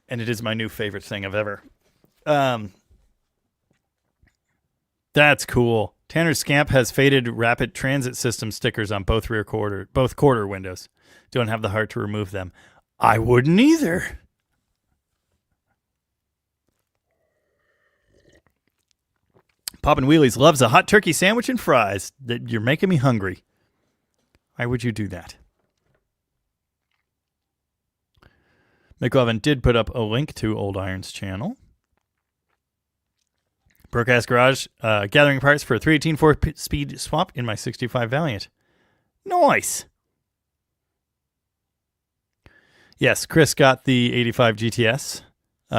And it is my new favorite thing of ever. That's cool. Tanner Scamp has faded rapid transit system stickers on both quarter windows. Don't have the heart to remove them. I wouldn't either. Poppin' Wheelies loves a hot turkey sandwich and fries. You're making me hungry. Why would you do that? McLovin did put up a link to Old Iron's channel. Broadcast Garage, gathering parts for a 318 4-speed swap in my 65 Valiant. Nice. Yes, Chris got the 85 GTS.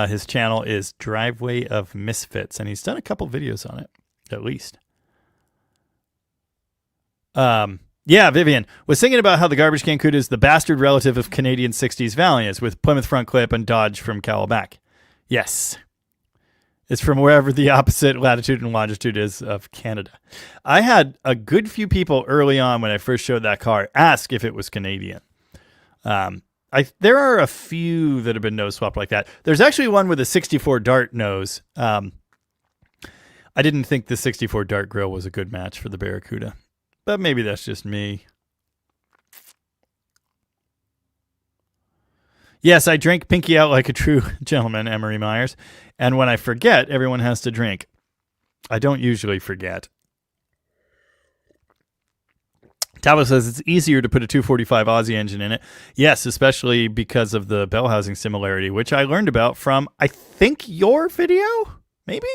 His channel is Driveway of Misfits, and he's done a couple videos on it, at least. Yeah, Vivian was thinking about how the garbage can Cuda is the bastard relative of Canadian 60s Valiants with Plymouth front clip and Dodge from cowl back. Yes. It's from wherever the opposite latitude and longitude is of Canada. I had a good few people early on when I first showed that car ask if it was Canadian. There are a few that have been nose swapped like that. There's actually one with a 64 Dart nose. I didn't think the 64 Dart grill was a good match for the Barracuda, but maybe that's just me. Yes, I drank Pinky out like a true gentleman, Emery Myers. And when I forget, everyone has to drink. I don't usually forget. Talbot says it's easier to put a 245 Aussie engine in it. Yes, especially because of the bell housing similarity, which I learned about from, I think, your video, maybe?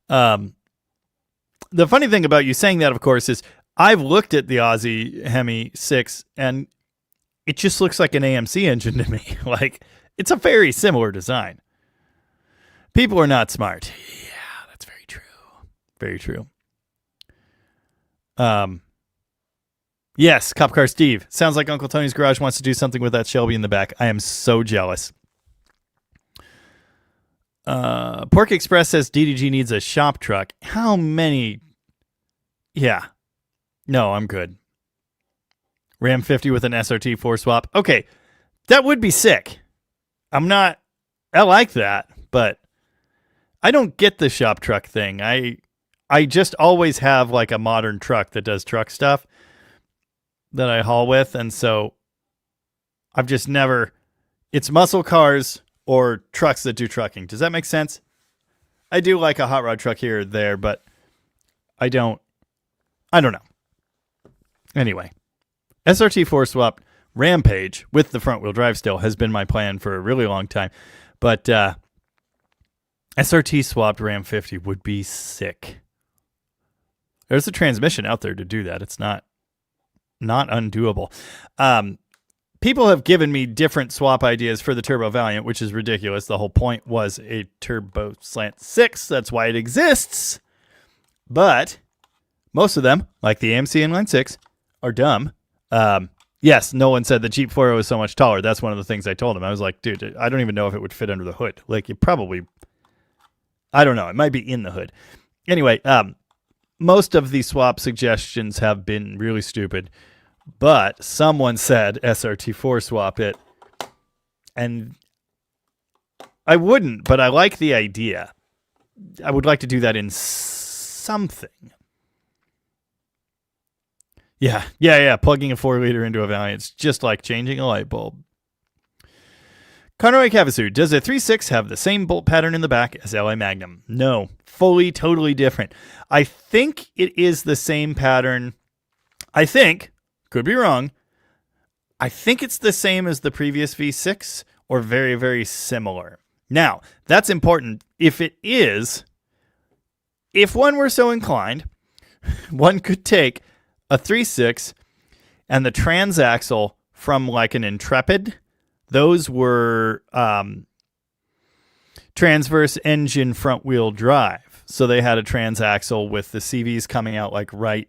The funny thing about you saying that, of course, is I've looked at the Aussie Hemi 6, and it just looks like an AMC engine to me. Like, it's a very similar design. People are not smart. Yeah, that's very true. Very true. Yes, Cop Car Steve. Sounds like Uncle Tony's Garage wants to do something with that Shelby in the back. I am so jealous. Pork Express says DDG needs a shop truck. How many? Yeah. No, I'm good. Ram 50 with an SRT 4 swap. Okay, that would be sick. I like that, but I don't get the shop truck thing. I just always have like a modern truck that does truck stuff that I haul with. And so I've just never, it's muscle cars or trucks that do trucking. Does that make sense? I do like a hot rod truck here or there, but I don't know. Anyway, SRT 4 swap Rampage with the front wheel drive still has been my plan for a really long time. But SRT swapped Ram 50 would be sick. There's a transmission out there to do that. It's not undoable. People have given me different swap ideas for the Turbo Valiant, which is ridiculous. The whole point was a Turbo Slant 6. That's why it exists. But most of them, like the AMC Inline 6, are dumb. Yes, Nolan said the Jeep 4.0 is so much taller. That's one of the things I told him. I was like, dude, I don't even know if it would fit under the hood. Like, it probably, I don't know. It might be in the hood. Anyway, most of the swap suggestions have been really stupid, but someone said SRT4 swap it, and I wouldn't, but I like the idea. I would like to do that in something. Yeah. Plugging a 4-liter into a Valiant. It's just like changing a light bulb. Conroy Cavasu, does a 3.6 have the same bolt pattern in the back as LA Magnum? No, totally different. I think it is the same pattern. I think, could be wrong, I think it's the same as the previous V6 or very, very similar. Now, that's important. If it is, if one were so inclined, one could take a 3.6 and the transaxle from like an Intrepid. Those were transverse engine front wheel drive. So they had a transaxle with the CVs coming out like right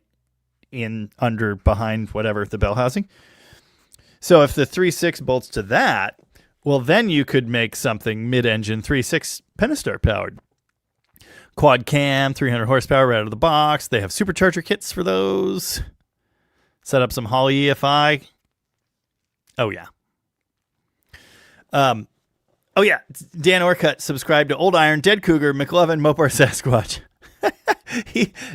in under behind whatever the bell housing. So if the 3.6 bolts to that, well, then you could make something mid-engine 3.6 Pentastar powered. Quad cam, 300 horsepower right out of the box. They have supercharger kits for those. Set up some Holley EFI. Oh, yeah. Dan Orcutt subscribed to Old Iron, Dead Cougar, McLovin, Mopar Sasquatch.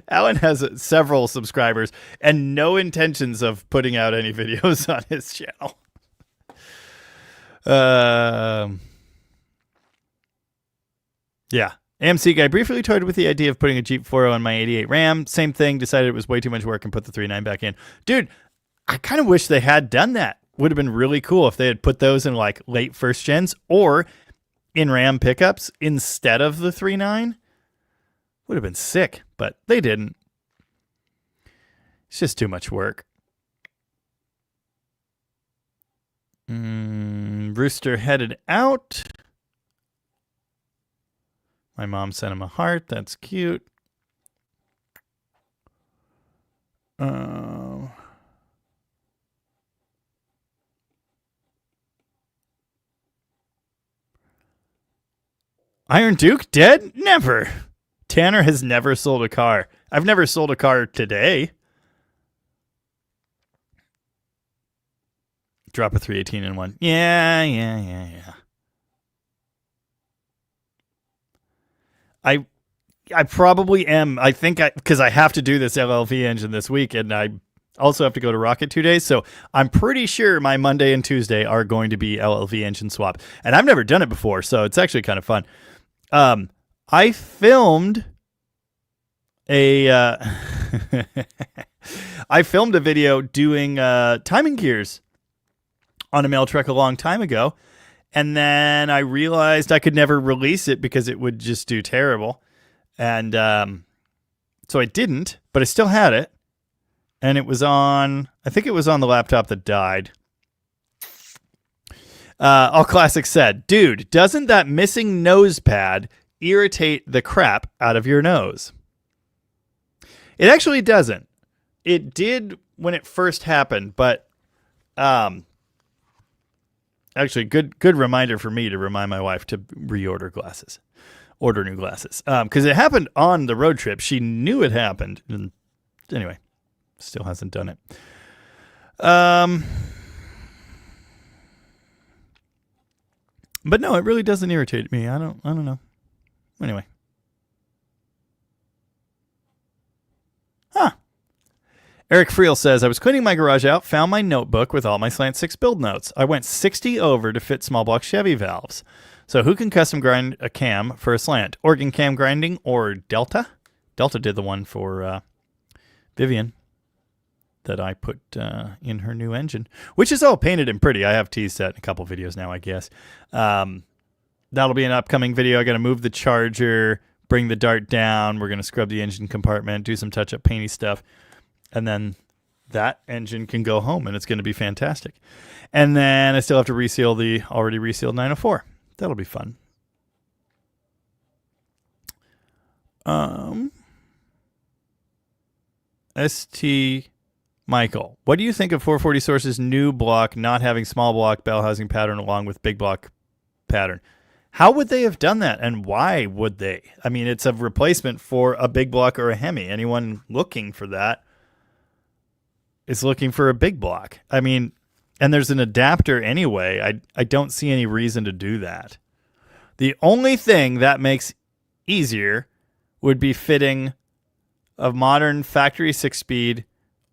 Alan has several subscribers and no intentions of putting out any videos on his channel. Yeah. AMC guy briefly toyed with the idea of putting a Jeep 4.0 on my 88 Ram. Same thing, decided it was way too much work and put the 3.9 back in. Dude, I kind of wish they had done that. Would have been really cool if they had put those in like late first gens or in Ram pickups instead of the 3.9. Would have been sick, but they didn't. It's just too much work. Rooster headed out. My mom sent him a heart. That's cute. Iron Duke dead? Never. Tanner has never sold a car. I've never sold a car today. Drop a 318 in one. Yeah. I probably am. I think because I have to do this LLV engine this week, and I also have to go to Rocket 2 days. So I'm pretty sure my Monday and Tuesday are going to be LLV engine swap. And I've never done it before, so it's actually kind of fun. I filmed a I filmed a video doing timing gears on a mail truck a long time ago, and then I realized I could never release it because it would just do terrible. And so I didn't, but I still had it. And it was on, I think it was on the laptop that died. All Classic said, dude, doesn't that missing nose pad irritate the crap out of your nose? It actually doesn't. It did when it first happened, but actually good reminder for me to remind my wife to reorder glasses, order new glasses. Because it happened on the road trip. She knew it happened. And anyway, still hasn't done it. But no, it really doesn't irritate me. I don't know. Anyway. Huh. Eric Friel says, I was cleaning my garage out, found my notebook with all my Slant 6 build notes. I went 60 over to fit small block Chevy valves. So who can custom grind a cam for a slant? Organ Cam Grinding or Delta? Delta did the one for Vivian that I put in her new engine, which is all painted and pretty. I have teased that in a couple videos now, I guess. That'll be an upcoming video. I got to move the charger, bring the dart down. We're going to scrub the engine compartment, do some touch-up painty stuff. And then that engine can go home, and it's going to be fantastic. And then I still have to reseal the already resealed 904. That'll be fun. ST Michael, what do you think of 440 Source's new block not having small block bell housing pattern along with big block pattern? How would they have done that, and why would they? I mean, it's a replacement for a big block or a Hemi. Anyone looking for that is looking for a big block. I mean, and there's an adapter anyway. I don't see any reason to do that. The only thing that makes easier would be fitting a modern factory 6-speed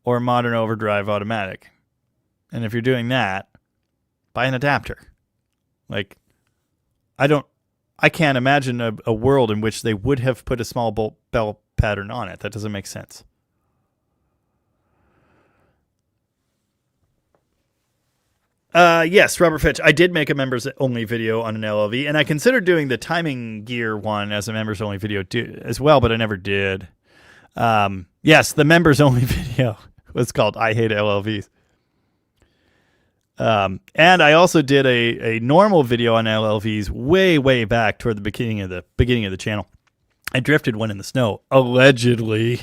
or modern overdrive automatic. And if you're doing that, buy an adapter. Like, I can't imagine a world in which they would have put a small bolt bell pattern on it. That doesn't make sense. Yes, Robert Fitch. I did make a members only video on an LLV, and I considered doing the timing gear one as a members only video as well, but I never did. Yes, the members only video was called I Hate LLVs. And I also did a normal video on LLVs way back toward the beginning of the channel. I drifted one in the snow, allegedly.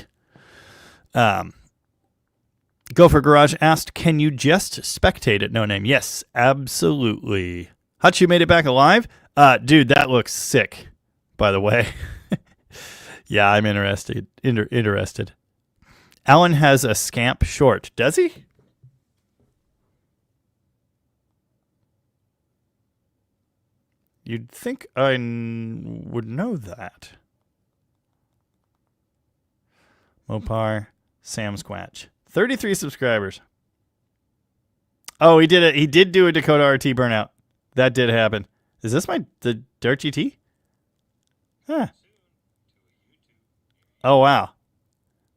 Gopher Garage asked, can you just spectate at No Name? Yes, absolutely. Hutch, made it back alive? Dude, that looks sick, by the way. Yeah, I'm interested. Interested. Alan has a Scamp short. Does he? You'd think I would know that. Mopar, Sam Squatch. 33 subscribers. Oh, he did it. He did do a Dakota RT burnout. That did happen. Is this the Dirt GT? Huh. Oh, wow.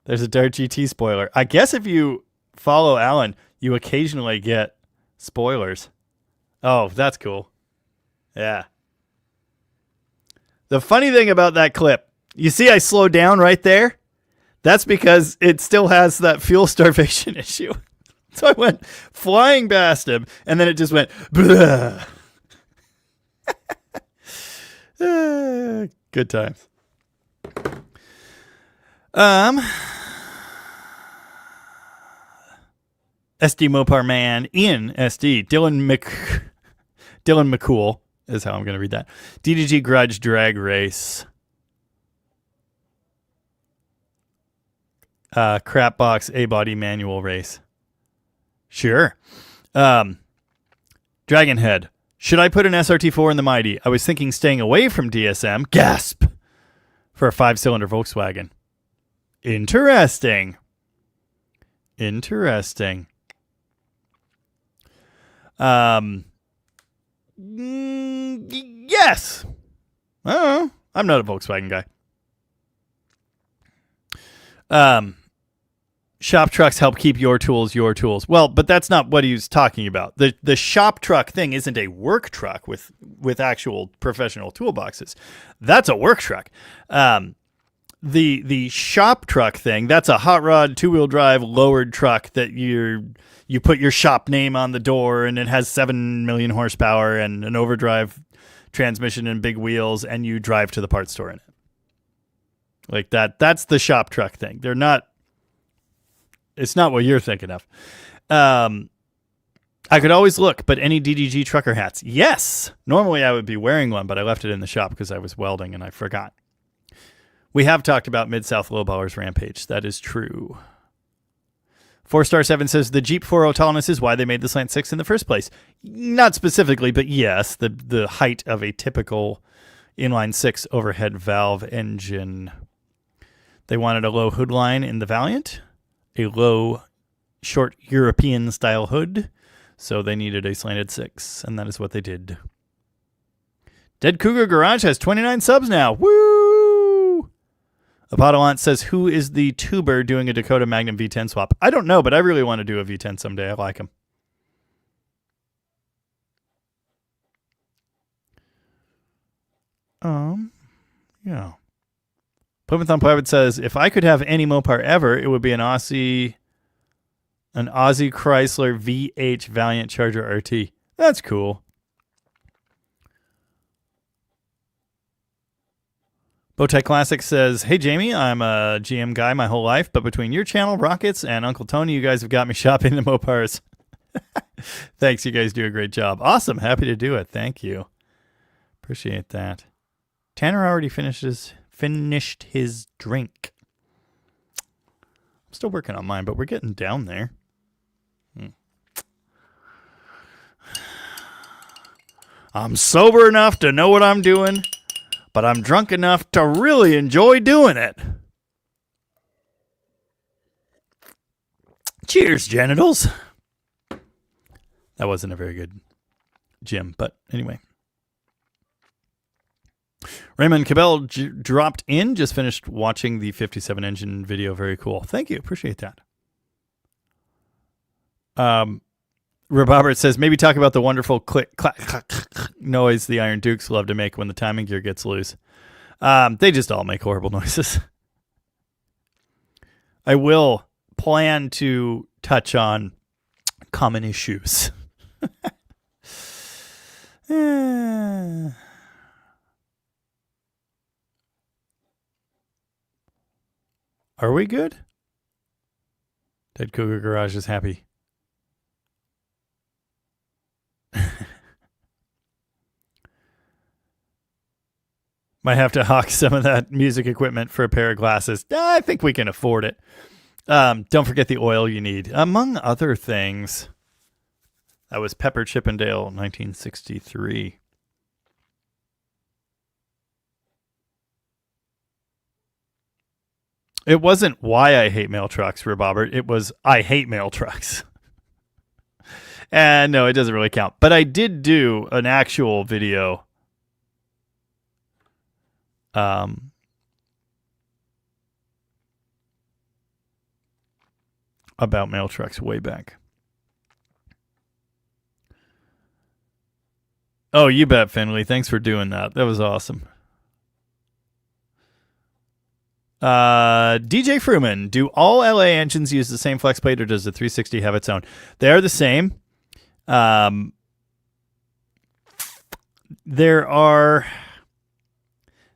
There's a Dirt GT spoiler. I guess if you follow Alan, you occasionally get spoilers. Oh, that's cool. Yeah. The funny thing about that clip, you see I slowed down right there? That's because it still has that fuel starvation issue. So I went flying past him, and then it just went, blah. Good times. SD Mopar Man in SD. Dylan McCool is how I'm going to read that. DDG Grudge Drag Race. Crapbox A-Body Manual Race. Sure. Dragonhead. Should I put an SRT4 in the Mighty? I was thinking staying away from DSM. Gasp! For a 5-cylinder Volkswagen. Interesting. Yes. Oh, I'm not a Volkswagen guy. Shop trucks help keep your tools your tools. Well, but that's not what he's talking about. The shop truck thing isn't a work truck with actual professional toolboxes. That's a work truck. The shop truck thing, that's a hot rod 2-wheel drive lowered truck that you put your shop name on the door, and it has 7 million horsepower and an overdrive transmission and big wheels, and you drive to the parts store in it. Like that. That's the shop truck thing. They're not. It's not what you're thinking of. I could always look, but any DDG trucker hats? Yes. Normally I would be wearing one, but I left it in the shop because I was welding and I forgot. We have talked about Mid-South Lowballers Rampage. That is true. 4-star-7 says the Jeep 4.0 tallness is why they made the Slant 6 in the first place. Not specifically, but yes, the height of a typical inline 6 overhead valve engine. They wanted a low hood line in the Valiant, a low, short European-style hood, so they needed a slanted 6, and that is what they did. Dead Cougar Garage has 29 subs now. Woo! Apodolant says, who is the tuber doing a Dakota Magnum V10 swap? I don't know, but I really want to do a V10 someday. I like him. Yeah. Plymouth Unplugged says, if I could have any Mopar ever, it would be an Aussie Chrysler VH Valiant Charger RT. That's cool. Bowtie Classic says, hey, Jamie, I'm a GM guy my whole life, but between your channel, Rockets, and Uncle Tony, you guys have got me shopping the Mopars. Thanks. You guys do a great job. Awesome. Happy to do it. Thank you. Appreciate that. Tanner already finished his drink. I'm still working on mine, but we're getting down there. I'm sober enough to know what I'm doing, but I'm drunk enough to really enjoy doing it. Cheers, genitals. That wasn't a very good Jim, but anyway. Raymond Cabell dropped in, just finished watching the 57 engine video. Very cool. Thank you. Appreciate that. Robert says, maybe talk about the wonderful click, clack, clack, clack noise the Iron Dukes love to make when the timing gear gets loose. They just all make horrible noises. I will plan to touch on common issues. Are we good? Dead Cougar Garage is happy. Might have to hawk some of that music equipment for a pair of glasses. I think we can afford it. Don't forget the oil you need, among other things. That was Pepper Chippendale, 1963. It wasn't why I hate mail trucks, Robert. It was I hate mail trucks. And no, it doesn't really count. But I did do an actual video about mail trucks way back. Oh, you bet, Finley. Thanks for doing that. That was awesome. DJ Fruman, do all LA engines use the same flex plate, or does the 360 have its own? They're the same. There are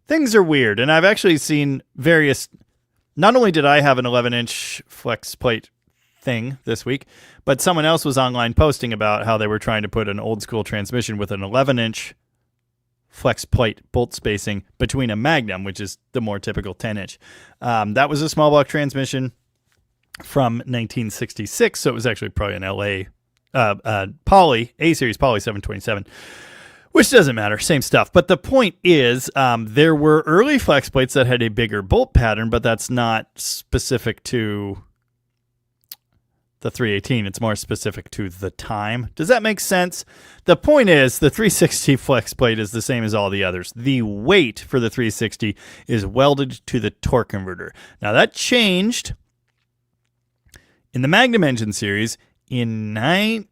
things are weird, and I've actually seen various. Not only did I have an 11-inch flex plate thing this week, but someone else was online posting about how they were trying to put an old school transmission with an 11-inch flex plate bolt spacing between a Magnum, which is the more typical 10-inch. That was a small block transmission from 1966, so it was actually probably an LA Poly, A-Series Poly 727, which doesn't matter, same stuff. But the point is, there were early flex plates that had a bigger bolt pattern, but that's not specific to the 318. It's more specific to the time. Does that make sense? The point is, the 360 flex plate is the same as all the others. The weight for the 360 is welded to the torque converter. Now, that changed In the Magnum engine series, in and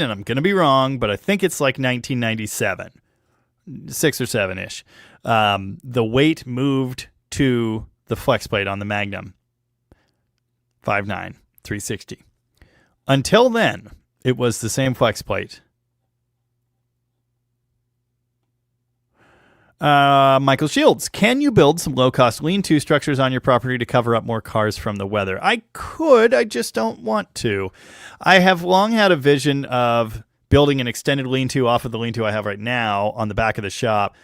I'm going to be wrong, but I think it's like 1997, 6 or 7-ish, the weight moved to the flex plate on the Magnum 5.9 360. Until then, it was the same flex plate. Michael Shields, can you build some low-cost lean-to structures on your property to cover up more cars from the weather? I could, I just don't want to. I have long had a vision of building an extended lean-to off of the lean-to I have right now on the back of the shop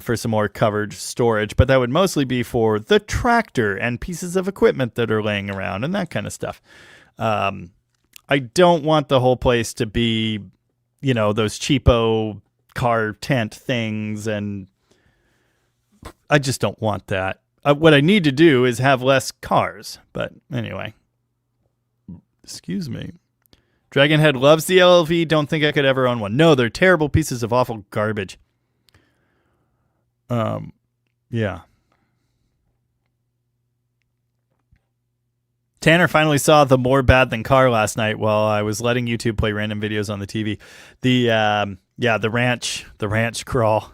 for some more covered storage, but that would mostly be for the tractor and pieces of equipment that are laying around and that kind of stuff. I don't want the whole place to be, those cheapo car tent things, and I just don't want that. What I need to do is have less cars. But anyway, excuse me. Dragonhead loves the LLV. Don't think I could ever own one. No, they're terrible pieces of awful garbage. Yeah. Tanner finally saw the More Bad Than Car last night while I was letting YouTube play random videos on the TV. The ranch crawl.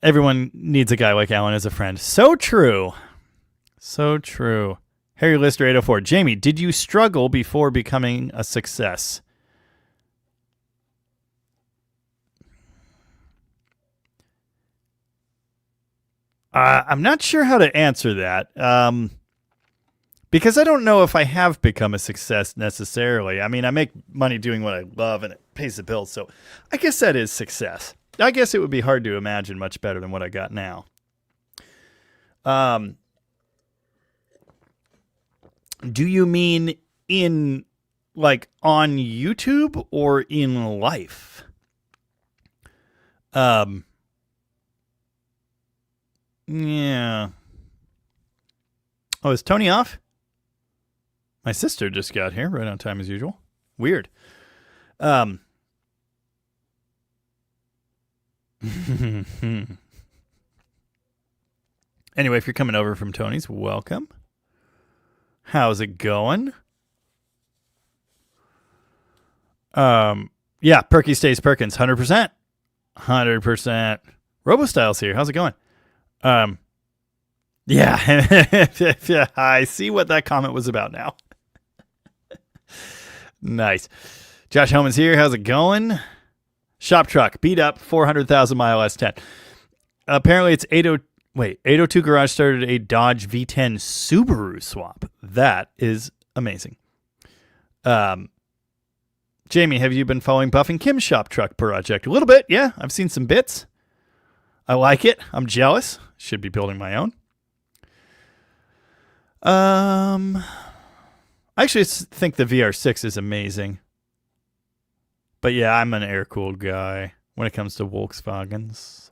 Everyone needs a guy like Alan as a friend. So true. So true. Harry Lister 804. Jamie, did you struggle before becoming a success? I'm not sure how to answer that. Because I don't know if I have become a success necessarily. I mean, I make money doing what I love and it pays the bills. So I guess that is success. I guess it would be hard to imagine much better than what I got now. Do you mean in on YouTube or in life? Yeah. Oh, is Tony off? My sister just got here right on time as usual. Weird. Anyway, if you're coming over from Tony's, welcome. How's it going? Yeah, Perky stays Perkins, 100%. 100%. RoboStyle's here. How's it going? Yeah, I see what that comment was about now. Nice. Josh Homan's here. How's it going? Shop truck, beat up, 400,000 mile S10. Apparently it's 802 Garage started a Dodge V10 Subaru swap. That is amazing. Jamie, have you been following Buff and Kim's shop truck project? A little bit, yeah. I've seen some bits. I like it. I'm jealous. Should be building my own. I actually think the VR6 is amazing. But yeah, I'm an air-cooled guy when it comes to Volkswagens.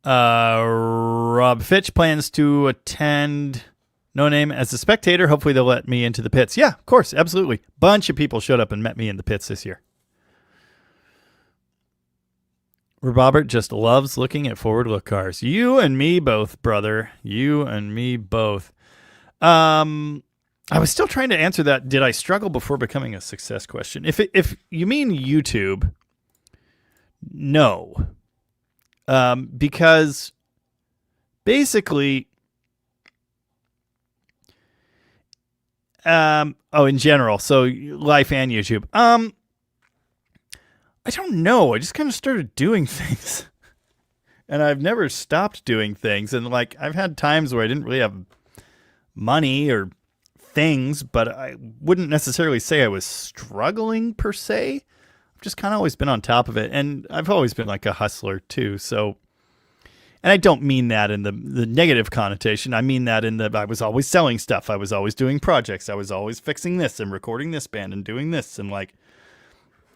Rob Fitch plans to attend No Name as a spectator. Hopefully they'll let me into the pits. Yeah, of course, absolutely. Bunch of people showed up and met me in the pits this year. Robert just loves looking at forward look cars. You and me both, brother. You and me both. I was still trying to answer that. Did I struggle before becoming a success question? If you mean YouTube, no. Because basically, in general, so life and YouTube. I don't know. I just kind of started doing things. And I've never stopped doing things. And I've had times where I didn't really have money or things, but I wouldn't necessarily say I was struggling per se. I've just kind of always been on top of it. And I've always been like a hustler too. So, and I don't mean that in the negative connotation. I mean that in I was always selling stuff. I was always doing projects. I was always fixing this and recording this band and doing this. And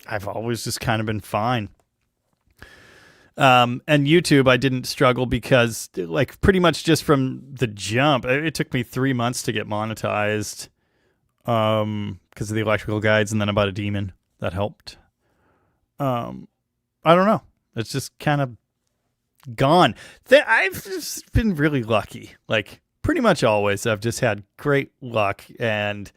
I've always just kind of been fine. And YouTube, I didn't struggle because pretty much just from the jump, it took me 3 months to get monetized, because of the electrical guides. And then I bought a Demon that helped. I don't know. It's just kind of gone. I've just been really lucky. Like pretty much always, I've just had great luck and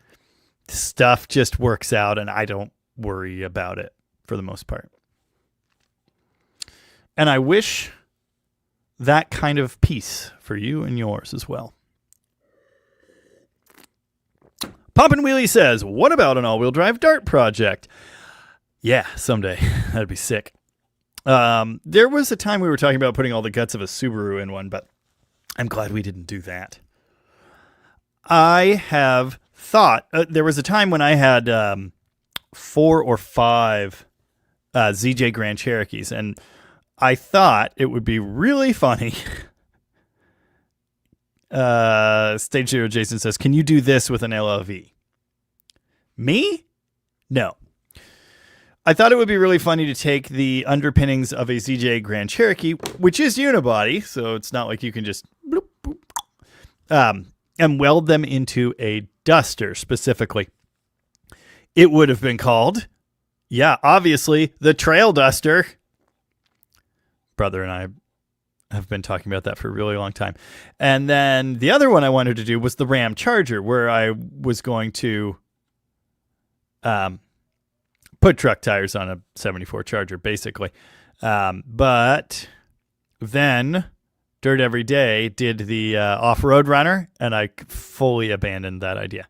stuff just works out and I don't worry about it for the most part. And I wish that kind of peace for you and yours as well. Poppin' Wheelie says, what about an all-wheel drive dart project? Yeah, someday. That'd be sick. There was a time we were talking about putting all the guts of a Subaru in one, but I'm glad we didn't do that. I have thought, there was a time when I had 4 or 5 ZJ Grand Cherokees, and I thought it would be really funny. Stage Zero Jason says, can you do this with an LLV? Me? No. I thought it would be really funny to take the underpinnings of a ZJ Grand Cherokee, which is unibody, so it's not like you can just bloop, boop, and weld them into a Duster specifically. It would have been called, obviously, the Trail Duster. Brother and I have been talking about that for a really long time. And then the other one I wanted to do was the Ram Charger, where I was going to put truck tires on a 74 Charger, basically. But then Dirt Every Day did the off-road runner, and I fully abandoned that idea.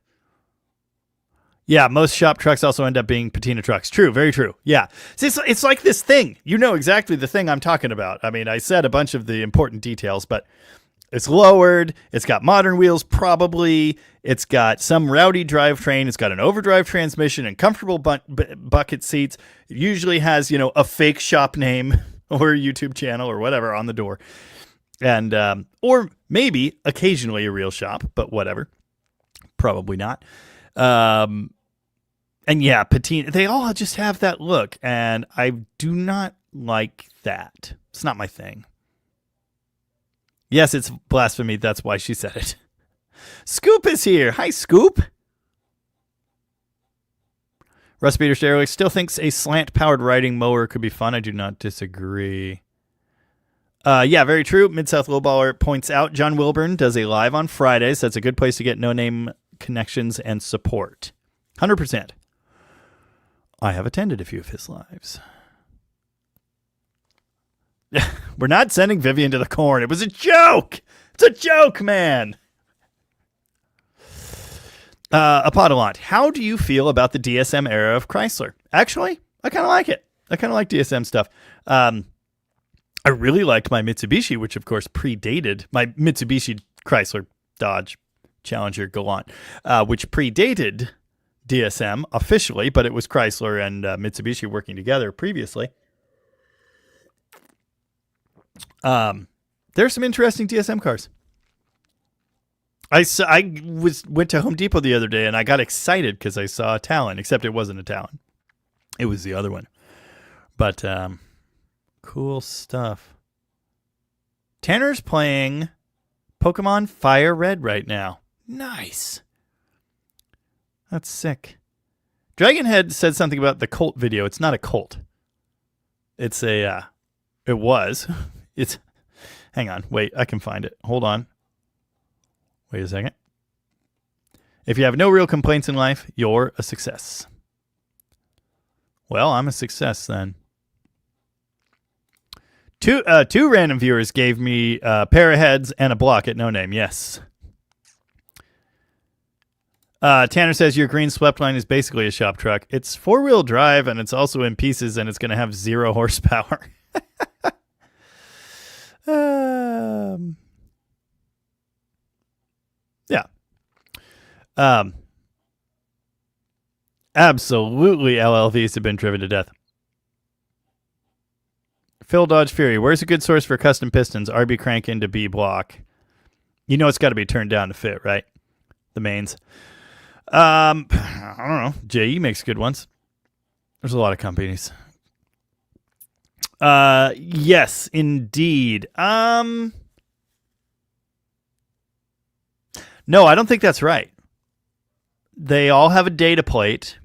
Yeah, most shop trucks also end up being patina trucks. True, very true. Yeah. See, it's like this thing. You know exactly the thing I'm talking about. I mean, I said a bunch of the important details, but it's lowered. It's got modern wheels, probably. It's got some rowdy drivetrain. It's got an overdrive transmission and comfortable bucket seats. It usually has, a fake shop name or a YouTube channel or whatever on the door. And, or maybe occasionally a real shop, but whatever. Probably not. And yeah, patina, they all just have that look, and I do not like that. It's not my thing. Yes, it's blasphemy. That's why she said it. Scoop is here. Hi, Scoop. Russ Peter Sterling still thinks a slant-powered riding mower could be fun. I do not disagree. Yeah, very true. Mid-South Lowballer points out John Wilburn does a live on Fridays. That's a good place to get no-name connections and support. 100%. I have attended a few of his lives. We're not sending Vivian to the corn. It was a joke. It's a joke, man. Apodolant, how do you feel about the DSM era of Chrysler? Actually, I kind of like it. I kind of like DSM stuff. I really liked my Mitsubishi, which of course predated my Mitsubishi, Chrysler, Dodge, Challenger, Galant, which predated DSM officially, but it was Chrysler and Mitsubishi working together previously. There's some interesting DSM cars. I went to Home Depot the other day and I got excited because I saw a Talon, except it wasn't a Talon. It was the other one. But cool stuff. Tanner's playing Pokemon Fire Red right now. Nice. That's sick. Dragonhead said something about the cult video. It's not a cult. It's a, it was. It's, hang on. Wait, I can find it. Hold on. Wait a second. If you have no real complaints in life, you're a success. Well, I'm a success then. Two random viewers gave me a pair of heads and a block at no name. Yes. Tanner says your green swept line is basically a shop truck. It's 4-wheel drive and it's also in pieces and it's going to have 0 horsepower. Yeah. Absolutely LLVs have been driven to death. Phil Dodge Fury, where's a good source for custom pistons? RB crank into B block. You know it's got to be turned down to fit, right? The mains. I don't know. JE makes good ones. There's a lot of companies. Yes, indeed. No, I don't think that's right. They all have a data plate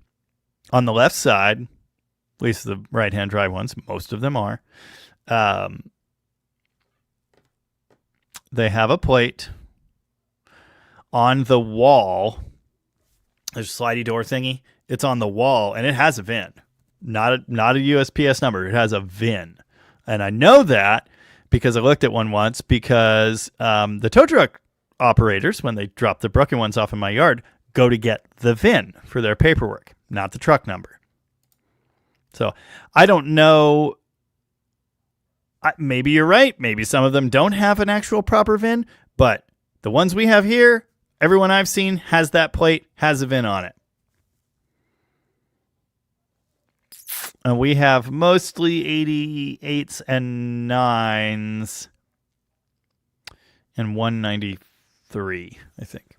on the left side, at least the right-hand drive ones. Most of them are. They have a plate on the wall. There's a slidey door thingy. It's on the wall, and it has a VIN. Not a USPS number. It has a VIN. And I know that because I looked at one once because the tow truck operators, when they drop the broken ones off in my yard, go to get the VIN for their paperwork, not the truck number. So I don't know. Maybe you're right. Maybe some of them don't have an actual proper VIN, but the ones we have here, everyone I've seen has that plate, has a VIN on it. And we have mostly 88s and 9s and 193, I think.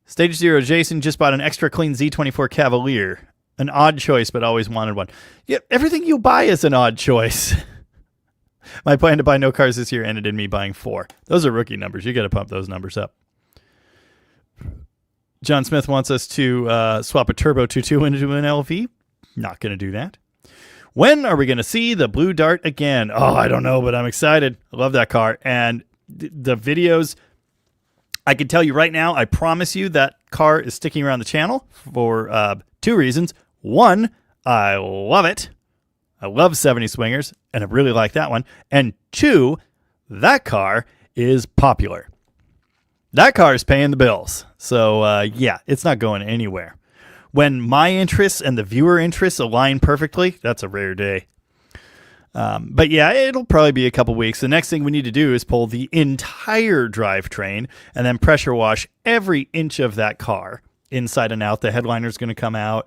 Stage 0, Jason just bought an extra clean Z24 Cavalier. An odd choice, but always wanted one. Yeah, everything you buy is an odd choice. My plan to buy no cars this year ended in me buying 4. Those are rookie numbers. You got to pump those numbers up. John Smith wants us to swap a Turbo 2.2 into an LV. Not going to do that. When are we going to see the Blue Dart again? Oh, I don't know, but I'm excited. I love that car. And the videos, I can tell you right now, I promise you that car is sticking around the channel for 2 reasons. One, I love it. I love 70 swingers, and I really like that one. And 2, that car is popular. That car is paying the bills. So, yeah, it's not going anywhere. When my interests and the viewer interests align perfectly, that's a rare day. But yeah, it'll probably be a couple weeks. The next thing we need to do is pull the entire drivetrain and then pressure wash every inch of that car inside and out. The headliner's going to come out.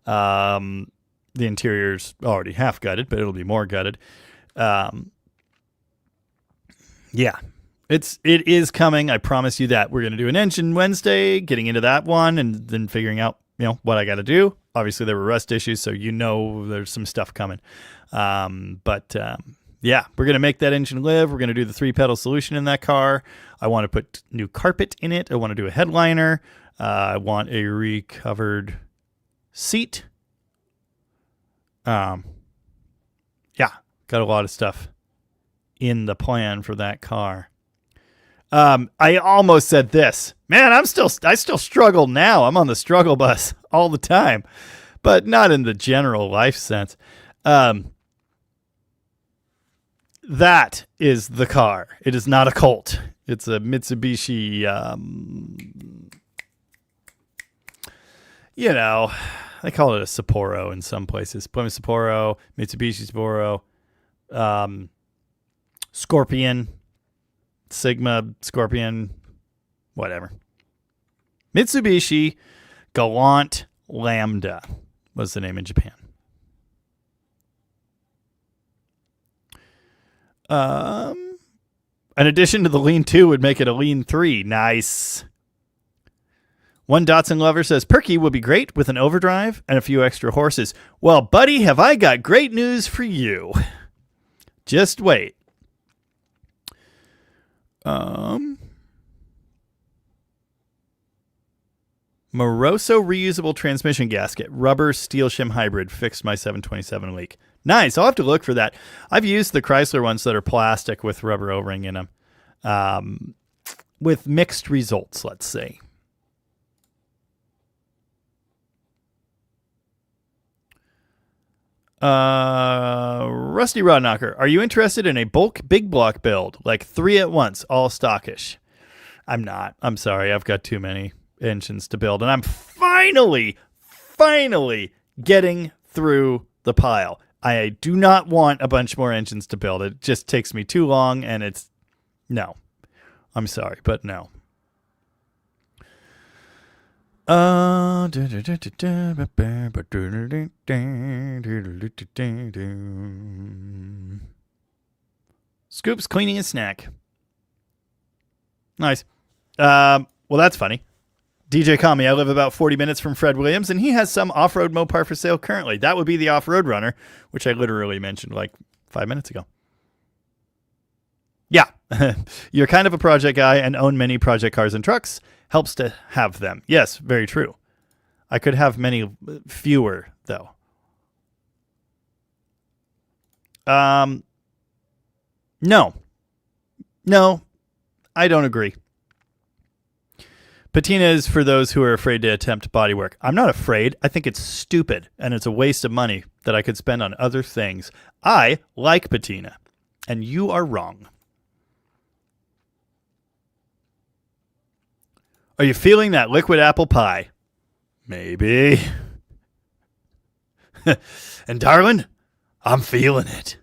The interior's already half gutted, but it'll be more gutted. Yeah, it is coming. I promise you that. We're going to do an engine Wednesday, getting into that one, and then figuring out, what I got to do. Obviously, there were rust issues, so there's some stuff coming. Yeah, we're going to make that engine live. We're going to do the 3-pedal solution in that car. I want to put new carpet in it. I want to do a headliner. I want a recovered seat. Yeah, got a lot of stuff in the plan for that car. I almost said this. Man, I still struggle now. I'm on the struggle bus all the time, but not in the general life sense. That is the car. It is not a Colt. It's a Mitsubishi, they call it a Sapporo in some places. Plymouth Sapporo, Mitsubishi Sapporo, Scorpion, Sigma, Scorpion, whatever. Mitsubishi Galant Lambda was the name in Japan. An addition to the Lean 2 would make it a Lean 3. Nice. One Datsun lover says, Perky would be great with an overdrive and a few extra horses. Well, buddy, have I got great news for you. Just wait. Moroso reusable transmission gasket, rubber steel shim hybrid, fixed my 727 leak. Nice. I'll have to look for that. I've used the Chrysler ones that are plastic with rubber O-ring in them. With mixed results, let's say. Rusty Rodknocker, are you interested in a bulk big block build, like 3 at once, all stockish? I'm not. I'm sorry. I've got too many engines to build, and I'm finally getting through the pile. I do not want a bunch more engines to build. It just takes me too long, and no. I'm sorry, but no. Scoops cleaning a snack. Nice. Well, that's funny. DJ Kami, I live about 40 minutes from Fred Williams, and he has some off-road Mopar for sale currently. That would be the off-road runner, which I literally mentioned like 5 minutes ago. Yeah, you're kind of a project guy and own many project cars and trucks. Helps to have them. Yes, very true. I could have many fewer, though. No, No, I don't agree. Patina is for those who are afraid to attempt bodywork. I'm not afraid. I think it's stupid, and it's a waste of money that I could spend on other things. I like patina, and you are wrong. Are you feeling that liquid apple pie? Maybe. And darling, I'm feeling it.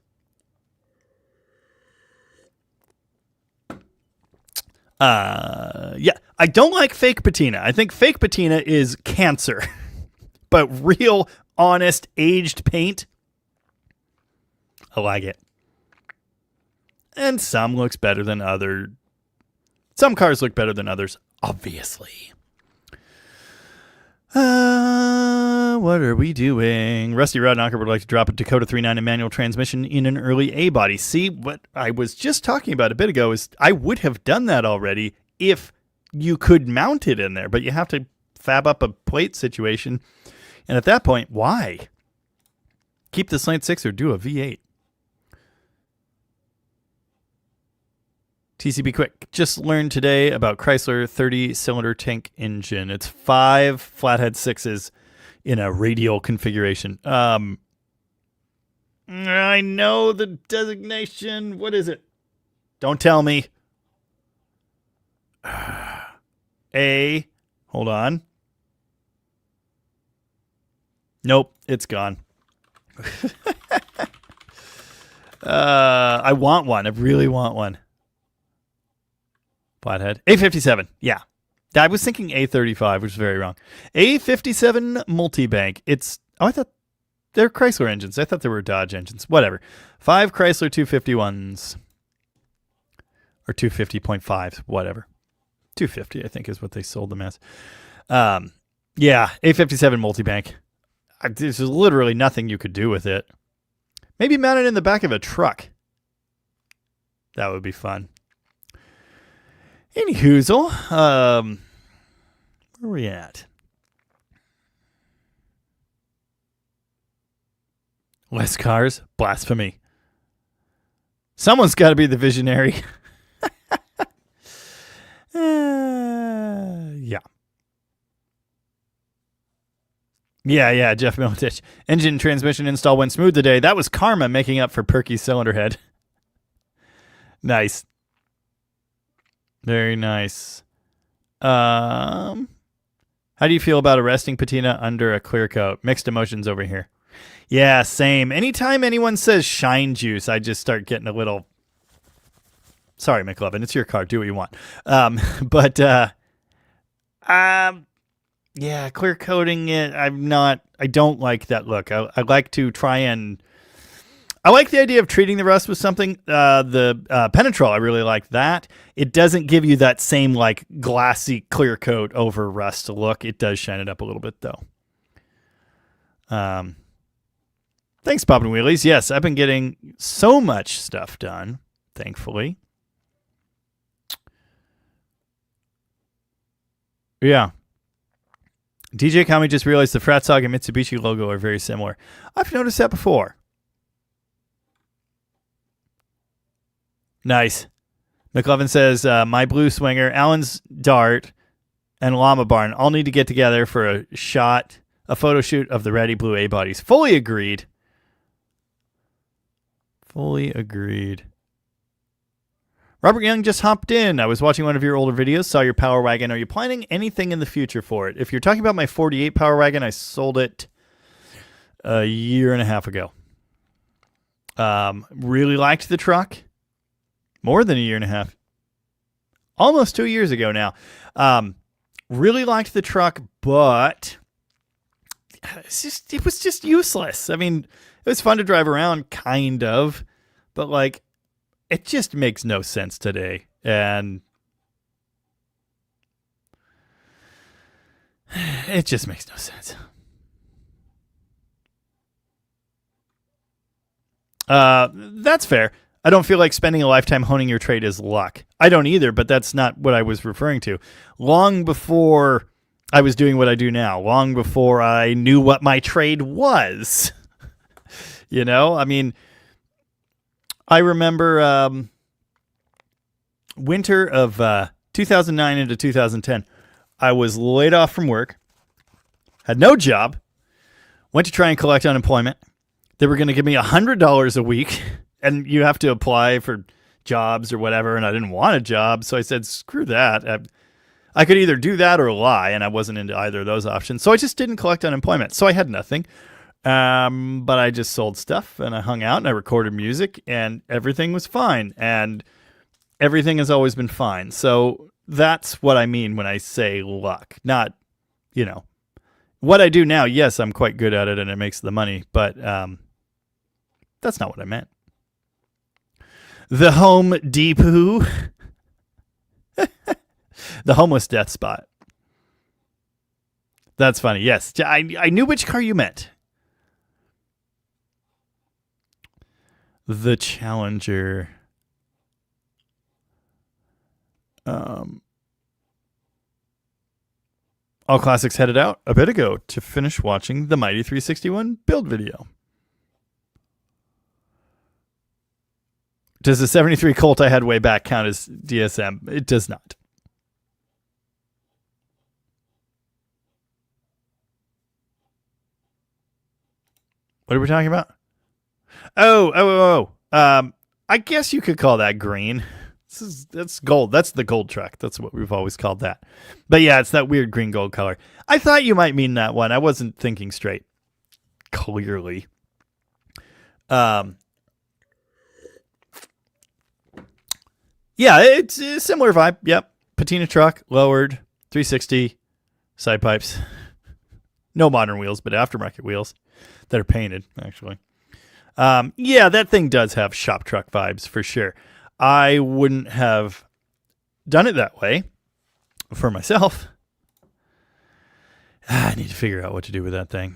Yeah, I don't like fake patina. I think fake patina is cancer. But real, honest, aged paint, I like it. And some looks better than other. Some cars look better than others, obviously. What are we doing? Rusty Rodknocker would like to drop a Dakota 3.9 in manual transmission in an early A body. See, what I was just talking about a bit ago is I would have done that already if you could mount it in there, but you have to fab up a plate situation. And at that point, why? Keep the slant 6 or do a V8. TCB quick. Just learned today about Chrysler 30-cylinder tank engine. It's 5 flathead 6s in a radial configuration. I know the designation. What is it? Don't tell me. A. Hold on. Nope, it's gone. I want one. I really want one. Flathead. A57. Yeah. I was thinking A35, which is very wrong. A57 multi-bank. I thought they're Chrysler engines. I thought they were Dodge engines. Whatever. 5 Chrysler 251s. Or 250.5s. Whatever. 250, I think, is what they sold them as. Yeah. A57 multi-bank. There's literally nothing you could do with it. Maybe mount it in the back of a truck. That would be fun. Any hoozle, where are we at? Less cars, blasphemy. Someone's got to be the visionary. Yeah. Yeah, Jeff Militich. Engine transmission install went smooth today. That was karma making up for Perky's cylinder head. Nice. Very nice. How do you feel about arresting patina under a clear coat? Mixed emotions over here. Yeah, same. Anytime anyone says shine juice, I just start getting a little... Sorry, McLovin, it's your car. Do what you want. Yeah, clear coating it. I don't like that look. I like to try and... I like the idea of treating the rust with something. The Penetrol, I really like that. It doesn't give you that same like glassy clear coat over rust look. It does shine it up a little bit though. Thanks, Poppin' Wheelies. Yes, I've been getting so much stuff done, thankfully. Yeah. DJ Kami just realized the Fratzog and Mitsubishi logo are very similar. I've noticed that before. Nice. McLovin says, my blue swinger, Alan's Dart, and Llama Barn all need to get together for a photo shoot of the Ready Blue A-bodies. Fully agreed. Fully agreed. Robert Young just hopped in. I was watching one of your older videos, saw your Power Wagon. Are you planning anything in the future for it? If you're talking about my 48 Power Wagon, I sold it a year and a half ago. Really liked the truck. More than a year and a half. Almost 2 years ago now. Really liked the truck, but it was just useless. I mean, it was fun to drive around, kind of, but like, it just makes no sense today. And it just makes no sense. That's fair. I don't feel like spending a lifetime honing your trade is luck. I don't either, but that's not what I was referring to. Long before I was doing what I do now, long before I knew what my trade was, I mean, I remember winter of 2009 into 2010, I was laid off from work, had no job, went to try and collect unemployment. They were going to give me $100 a week, and you have to apply for jobs or whatever, and I didn't want a job, so I said, screw that. I could either do that or lie, and I wasn't into either of those options, so I just didn't collect unemployment. So I had nothing, but I just sold stuff, and I hung out, and I recorded music, and everything was fine, and everything has always been fine. So that's what I mean when I say luck, not, what I do now. Yes, I'm quite good at it, and it makes the money, but that's not what I meant. The Home Depot. The homeless death spot. That's funny. Yes, I knew which car you meant. The Challenger. All Classics headed out a bit ago to finish watching the Mighty 361 build video. Does the 73 Colt I had way back count as DSM? It does not. What are we talking about? Oh. I guess you could call that green. That's gold. That's the gold truck. That's what we've always called that. But yeah, it's that weird green gold color. I thought you might mean that one. I wasn't thinking straight. Clearly. Yeah, it's a similar vibe. Yep. Patina truck, lowered, 360, side pipes. No modern wheels, but aftermarket wheels that are painted, actually. Yeah, that thing does have shop truck vibes for sure. I wouldn't have done it that way for myself. I need to figure out what to do with that thing.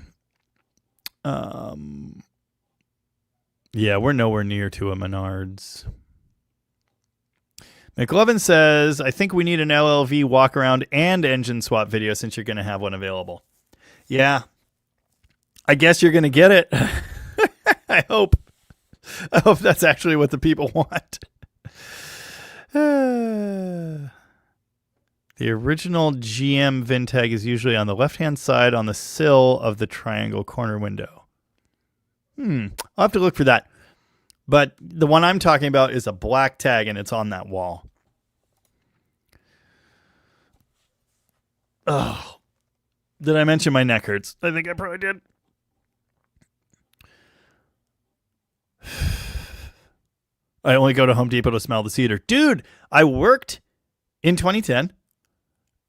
Yeah, we're nowhere near to a Menards. McLovin says, I think we need an LLV walk around and engine swap video since you're going to have one available. Yeah. I guess you're going to get it. I hope that's actually what the people want. The original GM VinTag is usually on the left-hand side on the sill of the triangle corner window. I'll have to look for that. But the one I'm talking about is a black tag, and it's on that wall. Oh. Did I mention my neck hurts? I think I probably did. I only go to Home Depot to smell the cedar. Dude, I worked in 2010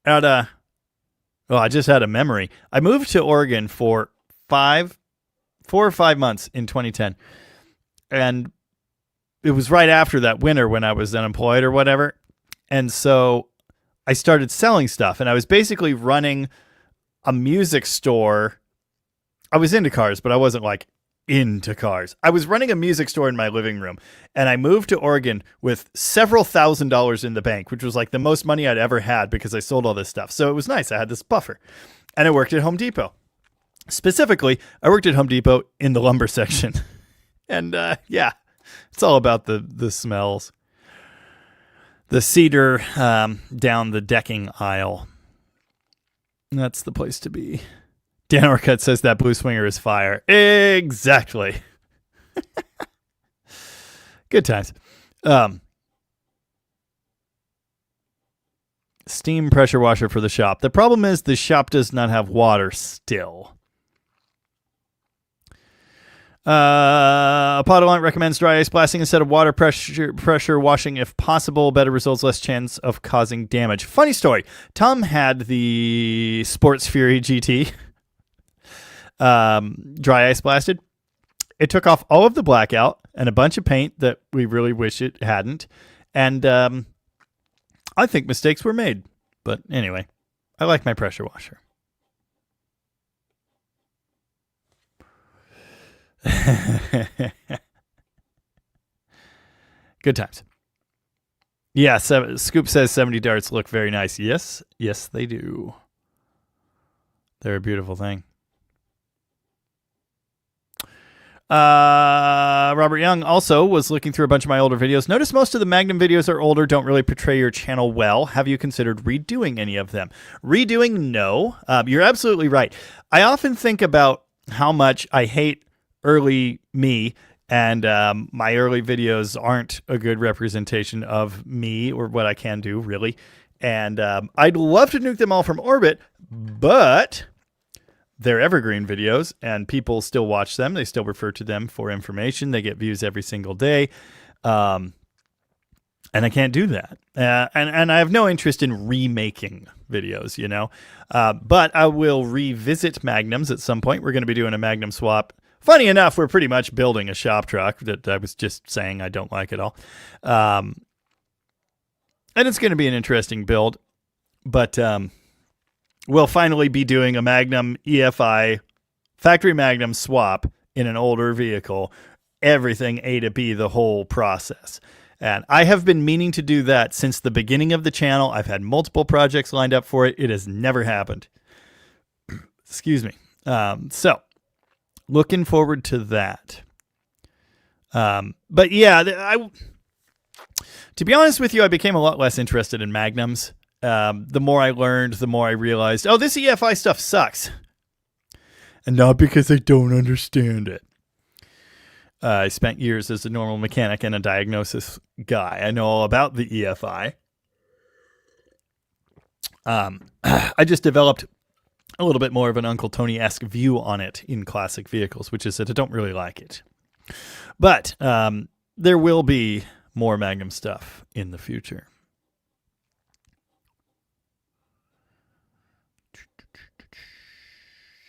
at I just had a memory. I moved to Oregon for 4 or 5 months in 2010. And it was right after that winter when I was unemployed or whatever. And so I started selling stuff, and I was basically running a music store. I was into cars, but I wasn't like into cars. I was running a music store in my living room, and I moved to Oregon with several $1,000s in the bank, which was like the most money I'd ever had because I sold all this stuff. So it was nice. I had this buffer, and I worked at Home Depot. Specifically, I worked at Home Depot in the lumber section. And yeah, it's all about the smells. The cedar down the decking aisle. That's the place to be. Dan Orcutt says that Blue Swinger is fire. Exactly. Good times. Steam pressure washer for the shop. The problem is the shop does not have water still. Podolent recommends dry ice blasting instead of water pressure washing if possible. Better results, less chance of causing damage. Funny story. Tom had the Sports Fury GT dry ice blasted. It took off all of the blackout and a bunch of paint that we really wish it hadn't. And I think mistakes were made. But anyway, I like my pressure washer. Good times. Yeah, Scoop says 70 darts look very nice. Yes, they do. They're a beautiful thing. Robert Young also was looking through a bunch of my older videos. Notice most of the Magnum videos are older, don't really portray your channel well. Have you considered redoing any of them? Redoing, no. You're absolutely right. I often think about how much I hate early me, and my early videos aren't a good representation of me or what I can do, really. And I'd love to nuke them all from orbit, but they're evergreen videos, and people still watch them. They still refer to them for information. They get views every single day. And I can't do that. And I have no interest in remaking videos, you know. But I will revisit Magnums at some point. We're going to be doing a Magnum swap. Funny enough, we're pretty much building a shop truck that I was just saying I don't like at all. And it's going to be an interesting build. But we'll finally be doing a Magnum EFI factory Magnum swap in an older vehicle. Everything A to B, the whole process. And I have been meaning to do that since the beginning of the channel. I've had multiple projects lined up for it. It has never happened. Excuse me. So, looking forward to that. But yeah, to be honest with you, I became a lot less interested in Magnums. The more I learned, the more I realized, oh, this EFI stuff sucks. And not because I don't understand it. I spent years as a normal mechanic and a diagnosis guy. I know all about the EFI. I just developed a little bit more of an Uncle Tony-esque view on it in classic vehicles, which is that I don't really like it. But there will be more Magnum stuff in the future.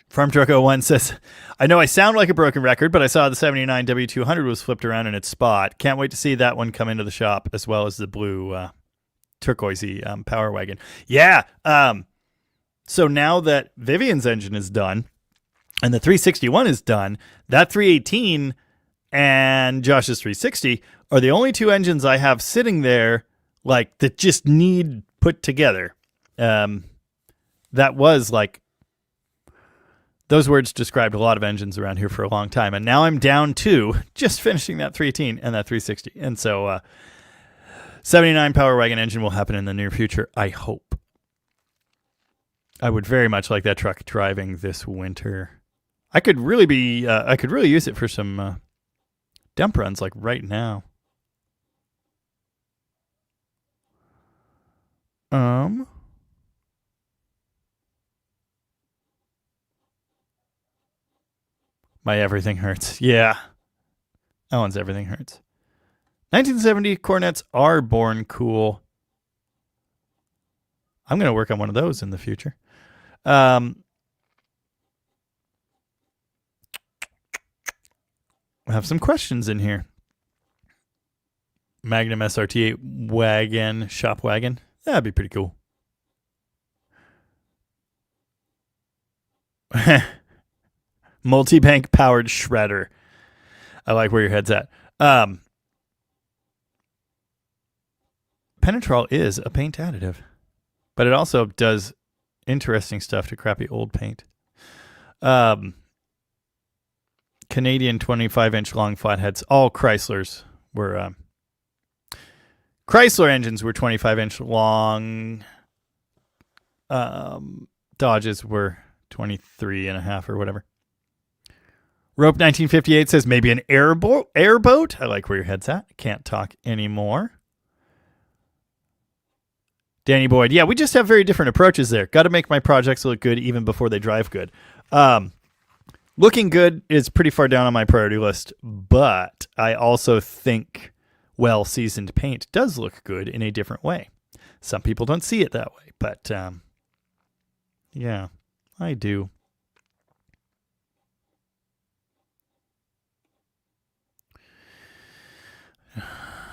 Farm Truck 01 says, I know I sound like a broken record, but I saw the 79 W200 was flipped around in its spot. Can't wait to see that one come into the shop, as well as the blue turquoisey Power Wagon. Yeah. So now that Vivian's engine is done and the 361 is done, that 318 and Josh's 360 are the only two engines I have sitting there like that just need put together. That was like, those words described a lot of engines around here for a long time. And now I'm down to just finishing that 318 and that 360. And so 79 Power Wagon engine will happen in the near future, I hope. I would very much like that truck driving this winter. I could really use it for some dump runs like right now. My Everything Hurts. Yeah. That one's Everything Hurts. 1970 Cornettes are born cool. I'm going to work on one of those in the future. I have some questions in here. Magnum SRT8 wagon, shop wagon. That'd be pretty cool. Multi-bank powered shredder. I like where your head's at. Penetrol is a paint additive, but it also does interesting stuff to crappy old paint. Canadian 25-inch long flatheads. All Chryslers were... Chrysler engines were 25-inch long. Dodges were 23 and a half or whatever. Rope 1958 says maybe an airboat. I like where your head's at. Can't talk anymore. Danny Boyd. Yeah, we just have very different approaches there. Got to make my projects look good even before they drive good. Looking good is pretty far down on my priority list, but I also think well-seasoned paint does look good in a different way. Some people don't see it that way, but yeah, I do.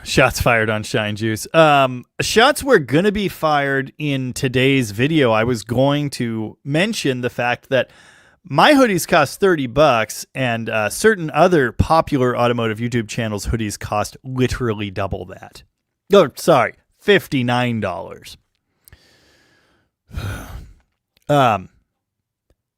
Shots fired on Shine Juice. Shots were going to be fired in today's video. I was going to mention the fact that my hoodies cost $30 and certain other popular automotive YouTube channels' hoodies cost literally double that. Oh, sorry, $59.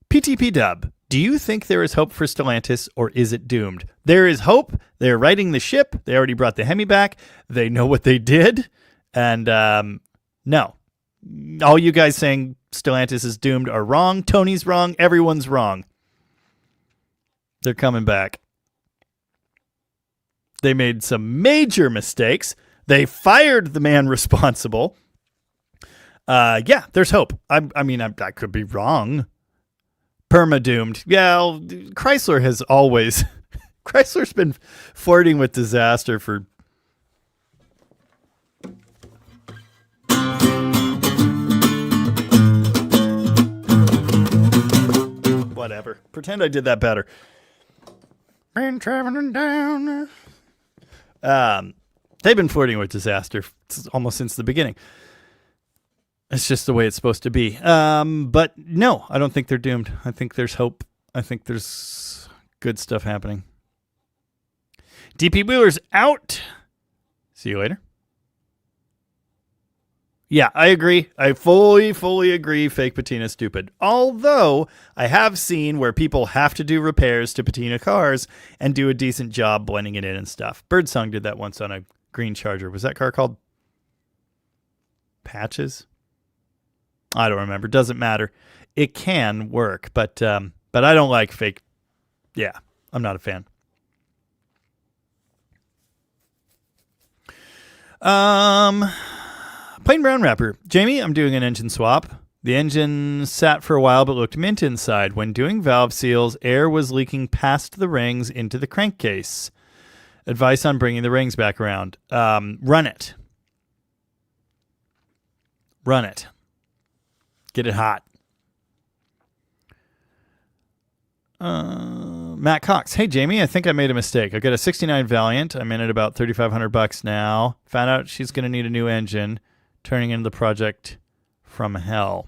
PTP Dub Do you think there is hope for Stellantis, or is it doomed? There is hope. They're righting the ship. They already brought the Hemi back. They know what they did. And no. All you guys saying Stellantis is doomed are wrong. Tony's wrong. Everyone's wrong. They're coming back. They made some major mistakes. They fired the man responsible. Yeah, there's hope. I could be wrong. Perma-doomed. Yeah, Chrysler has always... Chrysler's been flirting with disaster for... Whatever. Pretend I did that better. Been traveling down... they've been flirting with disaster almost since the beginning. It's just the way it's supposed to be. But no, I don't think they're doomed. I think there's hope. I think there's good stuff happening. DP Wheeler's out. See you later. Yeah, I agree. I fully agree. Fake patina is stupid. Although I have seen where people have to do repairs to patina cars and do a decent job blending it in and stuff. Birdsong did that once on a green Charger. Was that car called Patches? I don't remember. Doesn't matter. It can work, but I don't like fake. Yeah, I'm not a fan. Plain brown wrapper. Jamie, I'm doing an engine swap. The engine sat for a while but looked mint inside. When doing valve seals, air was leaking past the rings into the crankcase. Advice on bringing the rings back around. Run it. Run it. Get it hot. Matt Cox. Hey, Jamie, I think I made a mistake. I've got a 69 Valiant. I'm in at about $3,500 now. Found out she's going to need a new engine. Turning into the project from hell.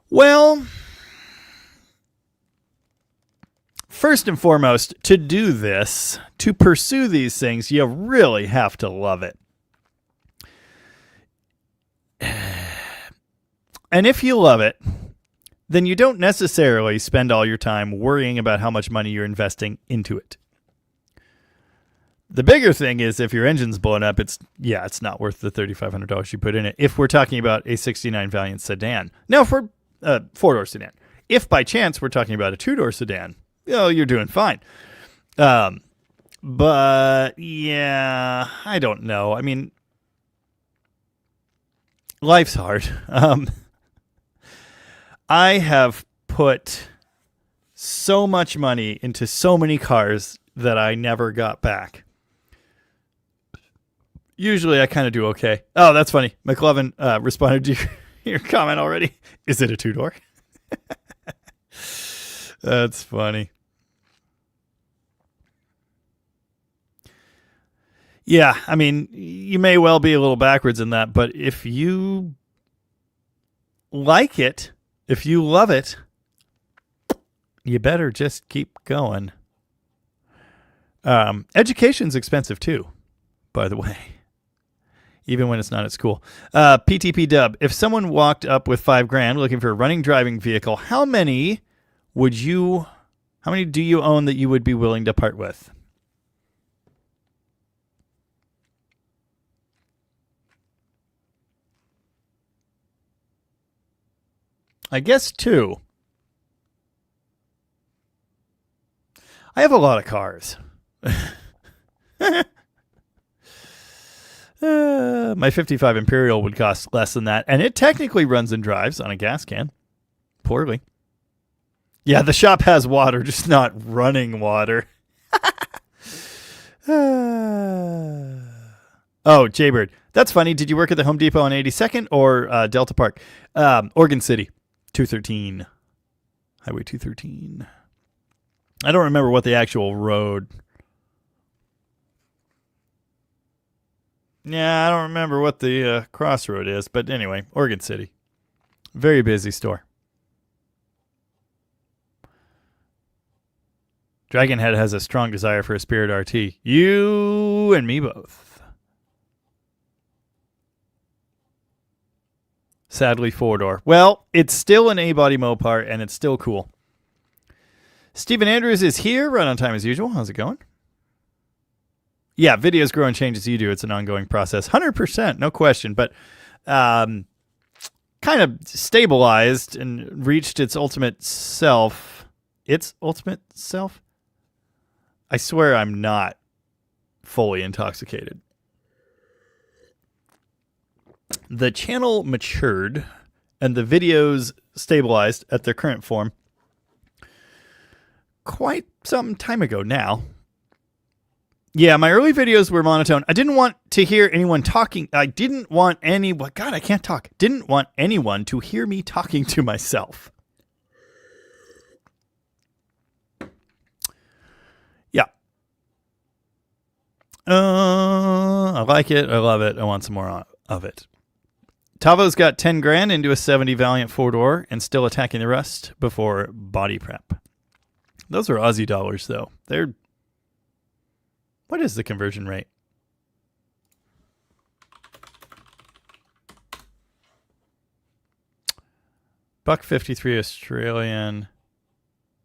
Well, first and foremost, to do this, to pursue these things, you really have to love it. And if you love it, then you don't necessarily spend all your time worrying about how much money you're investing into it. The bigger thing is if your engine's blown up, it's not worth the $3,500 you put in it. If we're talking about a 69 Valiant sedan. Now, for a four-door sedan. If by chance we're talking about a two-door sedan, you're doing fine. But, yeah, I don't know. I mean, life's hard. I have put so much money into so many cars that I never got back. Usually I kind of do okay. Oh, that's funny. McLovin responded to your comment already. Is it a two-door? That's funny. Yeah, I mean, you may well be a little backwards in that, but if you like it, if you love it, you better just keep going. Education's expensive too, by the way. Even when it's not at school. PTP Dub. If someone walked up with $5,000 looking for a running driving vehicle, how many do you own that you would be willing to part with? I guess 2. I have a lot of cars. My 55 Imperial would cost less than that, and it technically runs and drives on a gas can. Poorly. Yeah, the shop has water, just not running water. Oh, Jaybird. That's funny. Did you work at the Home Depot on 82nd or Delta Park? Oregon City, 213. Highway 213. I don't remember what the actual road... Yeah, I don't remember what the crossroad is, but anyway, Oregon City. Very busy store. Dragonhead has a strong desire for a Spirit RT. You and me both. Sadly, four-door. Well, it's still an A-body Mopar, and it's still cool. Stephen Andrews is here, right on time as usual. How's it going? Yeah, videos grow and change as you do. It's an ongoing process. 100%, no question. But kind of stabilized and reached its ultimate self. Its ultimate self? I swear I'm not fully intoxicated. The channel matured and the videos stabilized at their current form quite some time ago now. Yeah, my early videos were monotone. I didn't want to hear anyone talking. I didn't want anyone... God, I can't talk. Didn't want anyone to hear me talking to myself. Yeah. I like it. I love it. I want some more of it. Tavo's got 10 grand into a 70 Valiant 4-door and still attacking the rust before body prep. Those are Aussie dollars, though. They're... What is the conversion rate? $1.53 Australian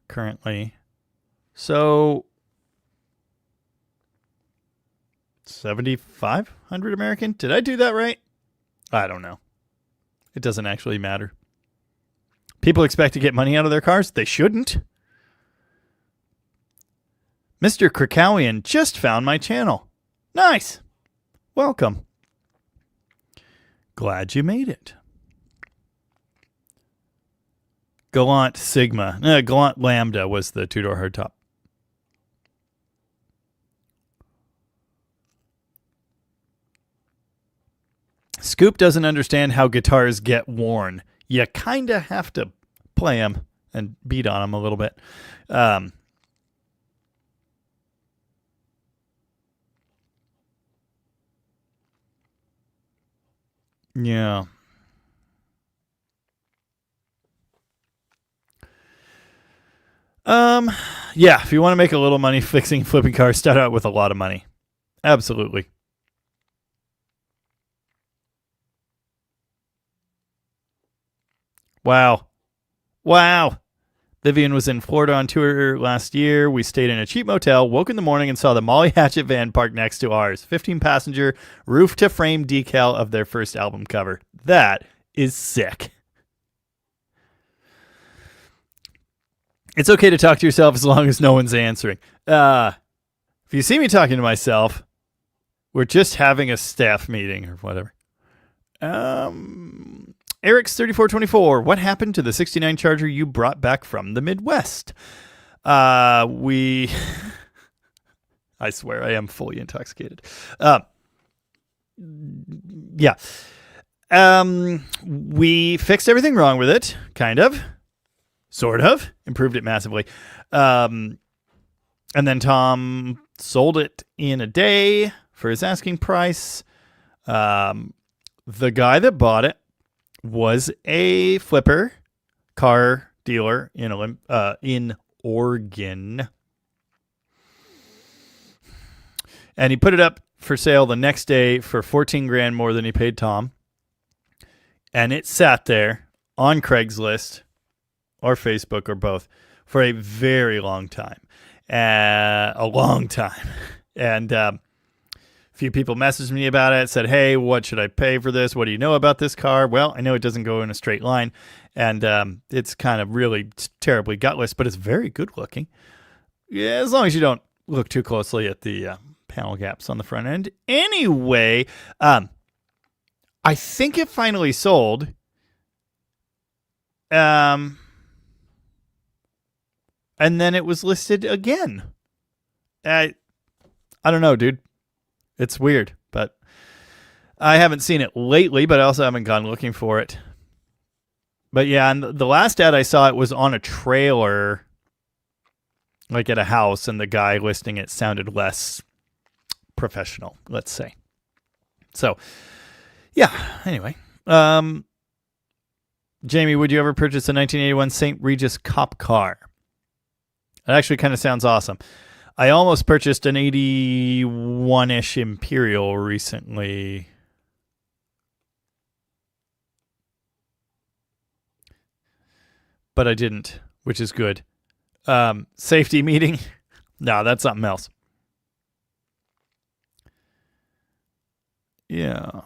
currently. So 7,500 American? Did I do that right? I don't know. It doesn't actually matter. People expect to get money out of their cars. They shouldn't. Mr. Krakowian just found my channel. Nice. Welcome. Glad you made it. Gallant Sigma. Gallant Lambda was the two-door hardtop. Scoop doesn't understand how guitars get worn. You kind of have to play them and beat on them a little bit. Yeah. Yeah, if you want to make a little money fixing flipping cars, start out with a lot of money. Absolutely. Wow. Vivian was in Florida on tour last year. We stayed in a cheap motel, woke in the morning and saw the Molly Hatchet van parked next to ours. 15-passenger, roof-to-frame decal of their first album cover. That is sick. It's okay to talk to yourself as long as no one's answering. If you see me talking to myself, we're just having a staff meeting or whatever. Eric's 3424. What happened to the 69 Charger you brought back from the Midwest? I swear I am fully intoxicated. Yeah. We fixed everything wrong with it, kind of. Sort of. Improved it massively. And then Tom sold it in a day for his asking price. The guy that bought it was a flipper car dealer in Oregon. And he put it up for sale the next day for 14 grand more than he paid Tom. And it sat there on Craigslist or Facebook or both for a very long time. A long time. And a few people messaged me about it, said, hey, what should I pay for this? What do you know about this car? Well, I know it doesn't go in a straight line. And it's kind of really terribly gutless, but it's very good looking. Yeah, as long as you don't look too closely at the panel gaps on the front end. Anyway, I think it finally sold. And then it was listed again. I don't know, dude. It's weird, but I haven't seen it lately, but I also haven't gone looking for it. But yeah, and the last ad I saw, it was on a trailer, like at a house, and the guy listing it sounded less professional, let's say. So, yeah, anyway. Jamie, would you ever purchase a 1981 St. Regis cop car? It actually kind of sounds awesome. I almost purchased an 81-ish Imperial recently. but I didn't, which is good. Safety meeting. No, that's something else. Yeah.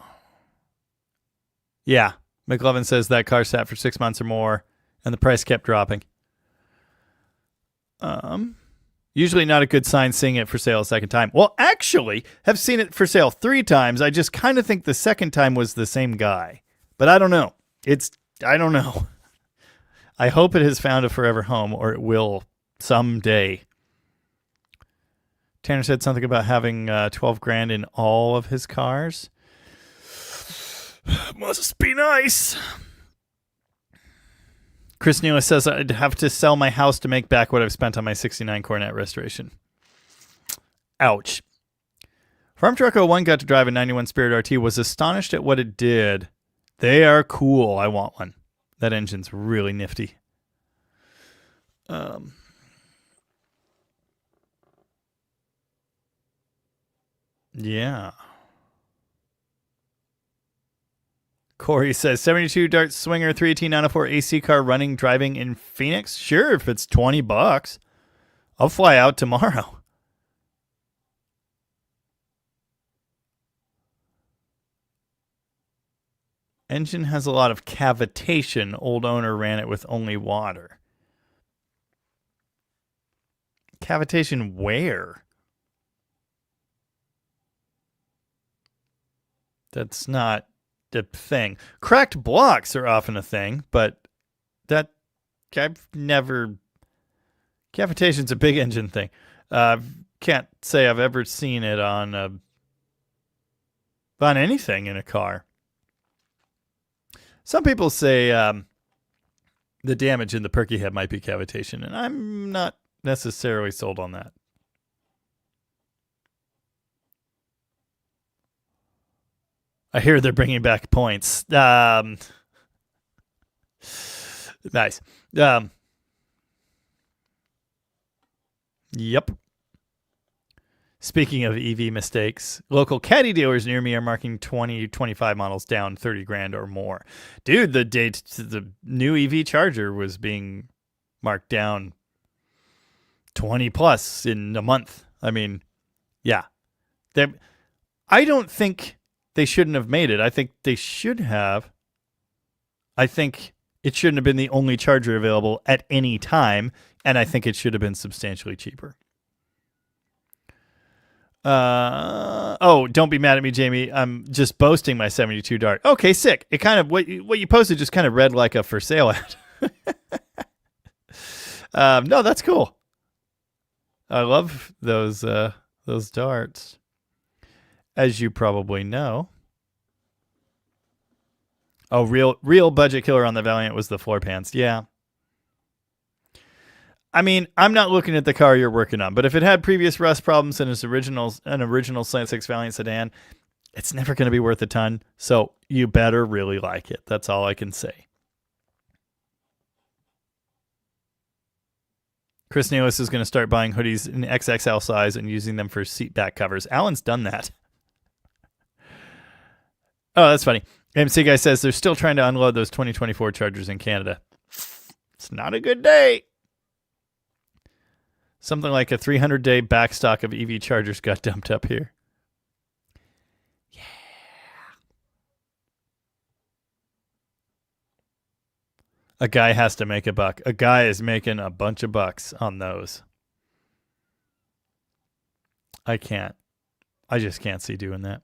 Yeah. McLovin says that car sat for 6 months or more, and the price kept dropping. Usually not a good sign seeing it for sale a second time. Well, actually, have seen it for sale 3 times. I just kind of think the second time was the same guy. But I don't know. I don't know. I hope it has found a forever home, or it will someday. Tanner said something about having 12 grand in all of his cars. Must be nice. Chris Newa says I'd have to sell my house to make back what I've spent on my 69 Corvette restoration. Ouch. Farm Truck 01 got to drive a 91 Spirit RT, was astonished at what it did. They are cool. I want one. That engine's really nifty. Yeah. Corey says 72 Dart Swinger 318 AC car running driving in Phoenix. Sure, if it's $20, I'll fly out tomorrow. Engine has a lot of cavitation. Old owner ran it with only water. Cavitation where? That's not a thing. Cracked blocks are often a thing, but that I've never. Cavitation's a big engine thing. Can't say I've ever seen it on anything in a car. Some people say the damage in the perky head might be cavitation, and I'm not necessarily sold on that. I hear they're bringing back points. Nice. Yep. Speaking of EV mistakes, local caddy dealers near me are marking 2025 models down 30 grand or more. Dude, the new EV Charger was being marked down 20 plus in a month. I mean, yeah. I don't think they shouldn't have made it. I think they should have. I think it shouldn't have been the only Charger available at any time, and I think it should have been substantially cheaper. Don't be mad at me, Jamie. I'm just boasting my 72 Dart. Okay, sick. It kind of what you posted just kind of read like a for sale ad. No, that's cool. I love those darts. As you probably know. Oh, real budget killer on the Valiant was the floor pans. Yeah. I mean, I'm not looking at the car you're working on, but if it had previous rust problems and an original Slant 6 Valiant sedan, it's never going to be worth a ton. So you better really like it. That's all I can say. Chris Nealis is going to start buying hoodies in XXL size and using them for seat back covers. Alan's done that. Oh, that's funny. MC Guy says they're still trying to unload those 2024 Chargers in Canada. It's not a good day. Something like a 300-day backstock of EV Chargers got dumped up here. Yeah. A guy has to make a buck. A guy is making a bunch of bucks on those. I just can't see doing that.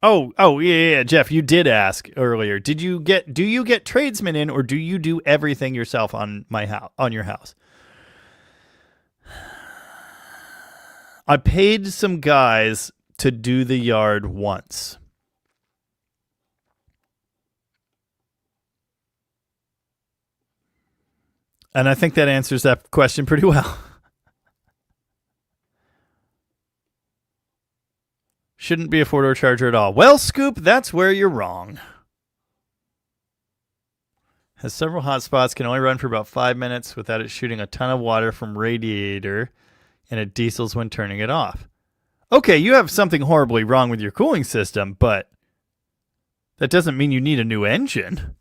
Oh, yeah, Jeff, you did ask earlier. Do you get tradesmen in, or do you do everything yourself on your house? I paid some guys to do the yard once. And I think that answers that question pretty well. Shouldn't be a 4-door Charger at all. Well, Scoop, that's where you're wrong. Has several hot spots, can only run for about 5 minutes without it shooting a ton of water from radiator, and it diesels when turning it off. Okay, you have something horribly wrong with your cooling system, but that doesn't mean you need a new engine.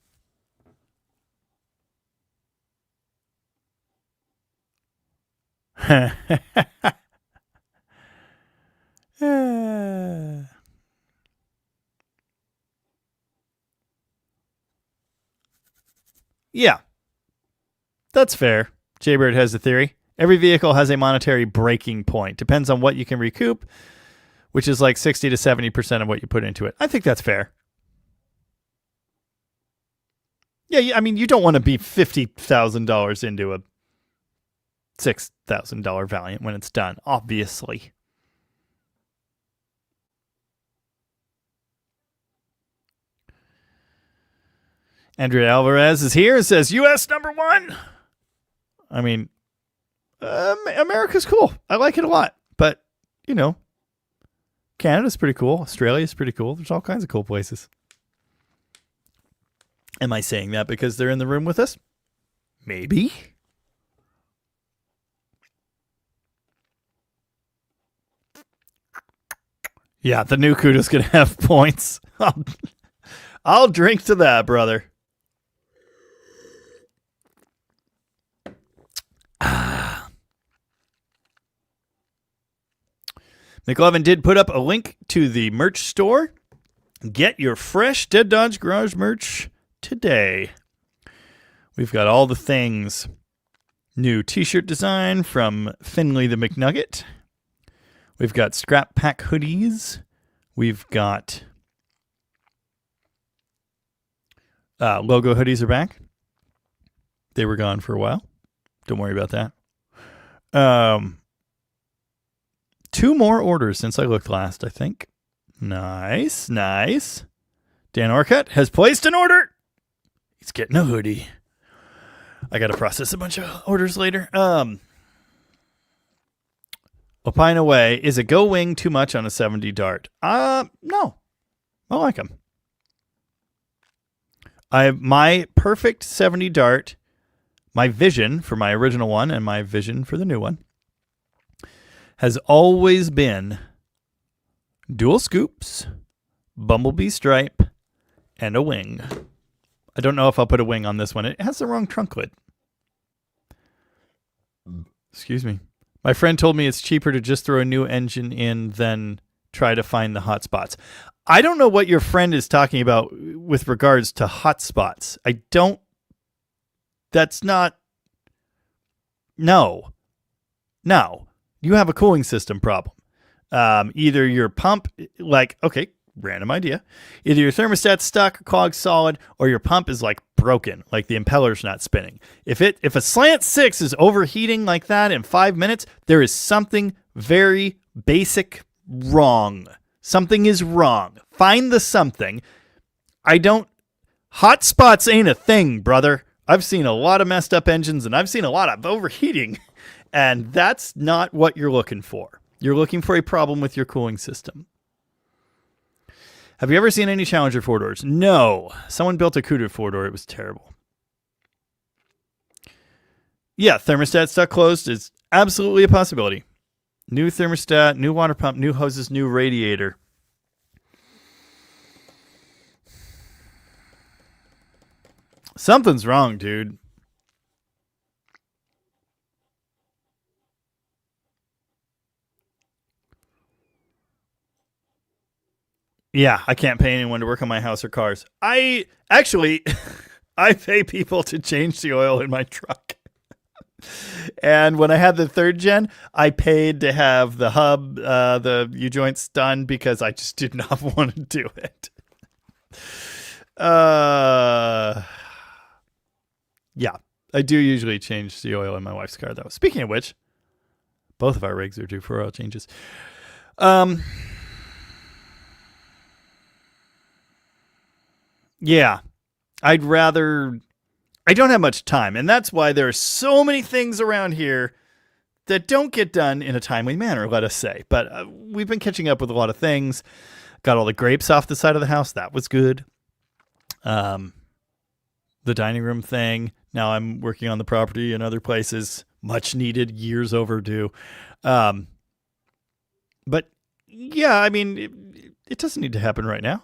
Yeah, that's fair. Jaybird has a theory. Every vehicle has a monetary breaking point. Depends on what you can recoup, which is like 60 to 70% of what you put into it. I think that's fair. Yeah, I mean, you don't want to be $50,000 into a $6,000 Valiant when it's done, obviously. Andrea Alvarez is here and says, U.S. #1. I mean, America's cool. I like it a lot. But, you know, Canada's pretty cool. Australia's pretty cool. There's all kinds of cool places. Am I saying that because they're in the room with us? Maybe. Yeah, the new Kuda's going to have points. I'll drink to that, brother. McLovin did put up a link to the merch store. Get your fresh Dead Dodge Garage merch today. We've got all the things. New t-shirt design from Finley the McNugget. We've got Scrap Pack hoodies. We've got logo hoodies are back. They were gone for a while. Don't worry about that. 2 more orders since I looked last, I think. Nice. Dan Orcutt has placed an order. He's getting a hoodie. I got to process a bunch of orders later. Opine away. Is a Go Wing too much on a 70 Dart? No. I like them. My perfect 70 Dart, my vision for my original one and my vision for the new one, has always been dual scoops, bumblebee stripe, and a wing. I don't know if I'll put a wing on this one. It has the wrong trunk lid. Excuse me. My friend told me it's cheaper to just throw a new engine in than try to find the hot spots. I don't know what your friend is talking about with regards to hot spots. That's not. No. You have a cooling system problem. Either your pump, random idea. Either your thermostat's stuck, clogged solid, or your pump is broken, like the impeller's not spinning. If a slant 6 is overheating like that in 5 minutes, there is something very basic wrong. Something is wrong. Find the something. Hot spots ain't a thing, brother. I've seen a lot of messed up engines and I've seen a lot of overheating. And that's not what you're looking for. You're looking for a problem with your cooling system. Have you ever seen any Challenger 4-doors? No. Someone built a Cuda 4-door. It was terrible. Yeah, thermostat stuck closed is absolutely a possibility. New thermostat, new water pump, new hoses, new radiator. Something's wrong, dude. Yeah, I can't pay anyone to work on my house or cars. I pay people to change the oil in my truck. And when I had the 3rd gen, I paid to have the hub, the U-joints done because I just did not want to do it. Yeah, I do usually change the oil in my wife's car, though. Speaking of which, both of our rigs are due for oil changes. Yeah, I don't have much time, and that's why there are so many things around here that don't get done in a timely manner, let us say. But we've been catching up with a lot of things. Got all the grapes off the side of the house. That was good. The dining room thing. Now I'm working on the property and other places. Much needed, years overdue. But yeah, I mean, it doesn't need to happen right now.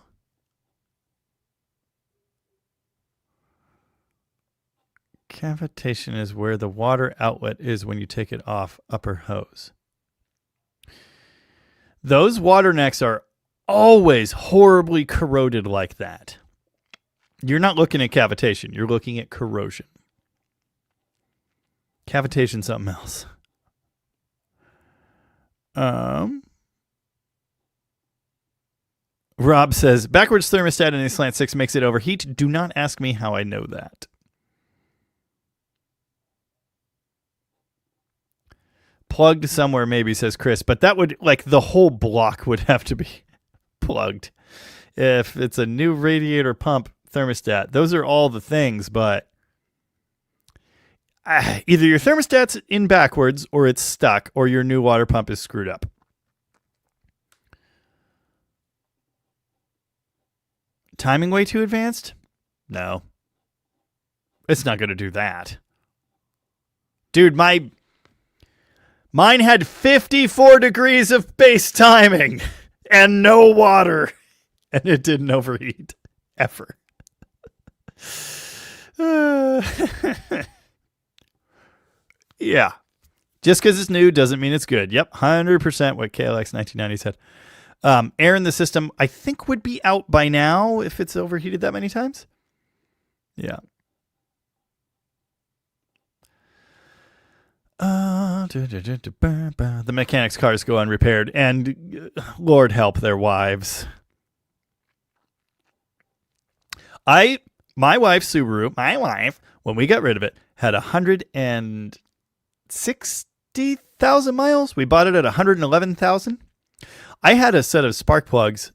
Cavitation is where the water outlet is when you take it off upper hose. Those water necks are always horribly corroded like that. You're not looking at cavitation. You're looking at corrosion. Cavitation, something else. Rob says, backwards thermostat in a slant 6 makes it overheat. Do not ask me how I know that. Plugged somewhere maybe, says Chris, but that would, like, the whole block would have to be plugged. If it's a new radiator pump thermostat, those are all the things, but either your thermostat's in backwards or it's stuck or your new water pump is screwed up. Timing way too advanced? No. It's not going to do that. Dude, mine had 54 degrees of base timing and no water. And it didn't overheat. Ever. Yeah. Just because it's new doesn't mean it's good. Yep, 100% what KLX 1990 said. Air in the system, I think, would be out by now if it's overheated that many times. Yeah. The mechanics' cars go unrepaired, and Lord help their wives. My wife's Subaru, when we got rid of it, had 160,000 miles. We bought it at 111,000. I had a set of spark plugs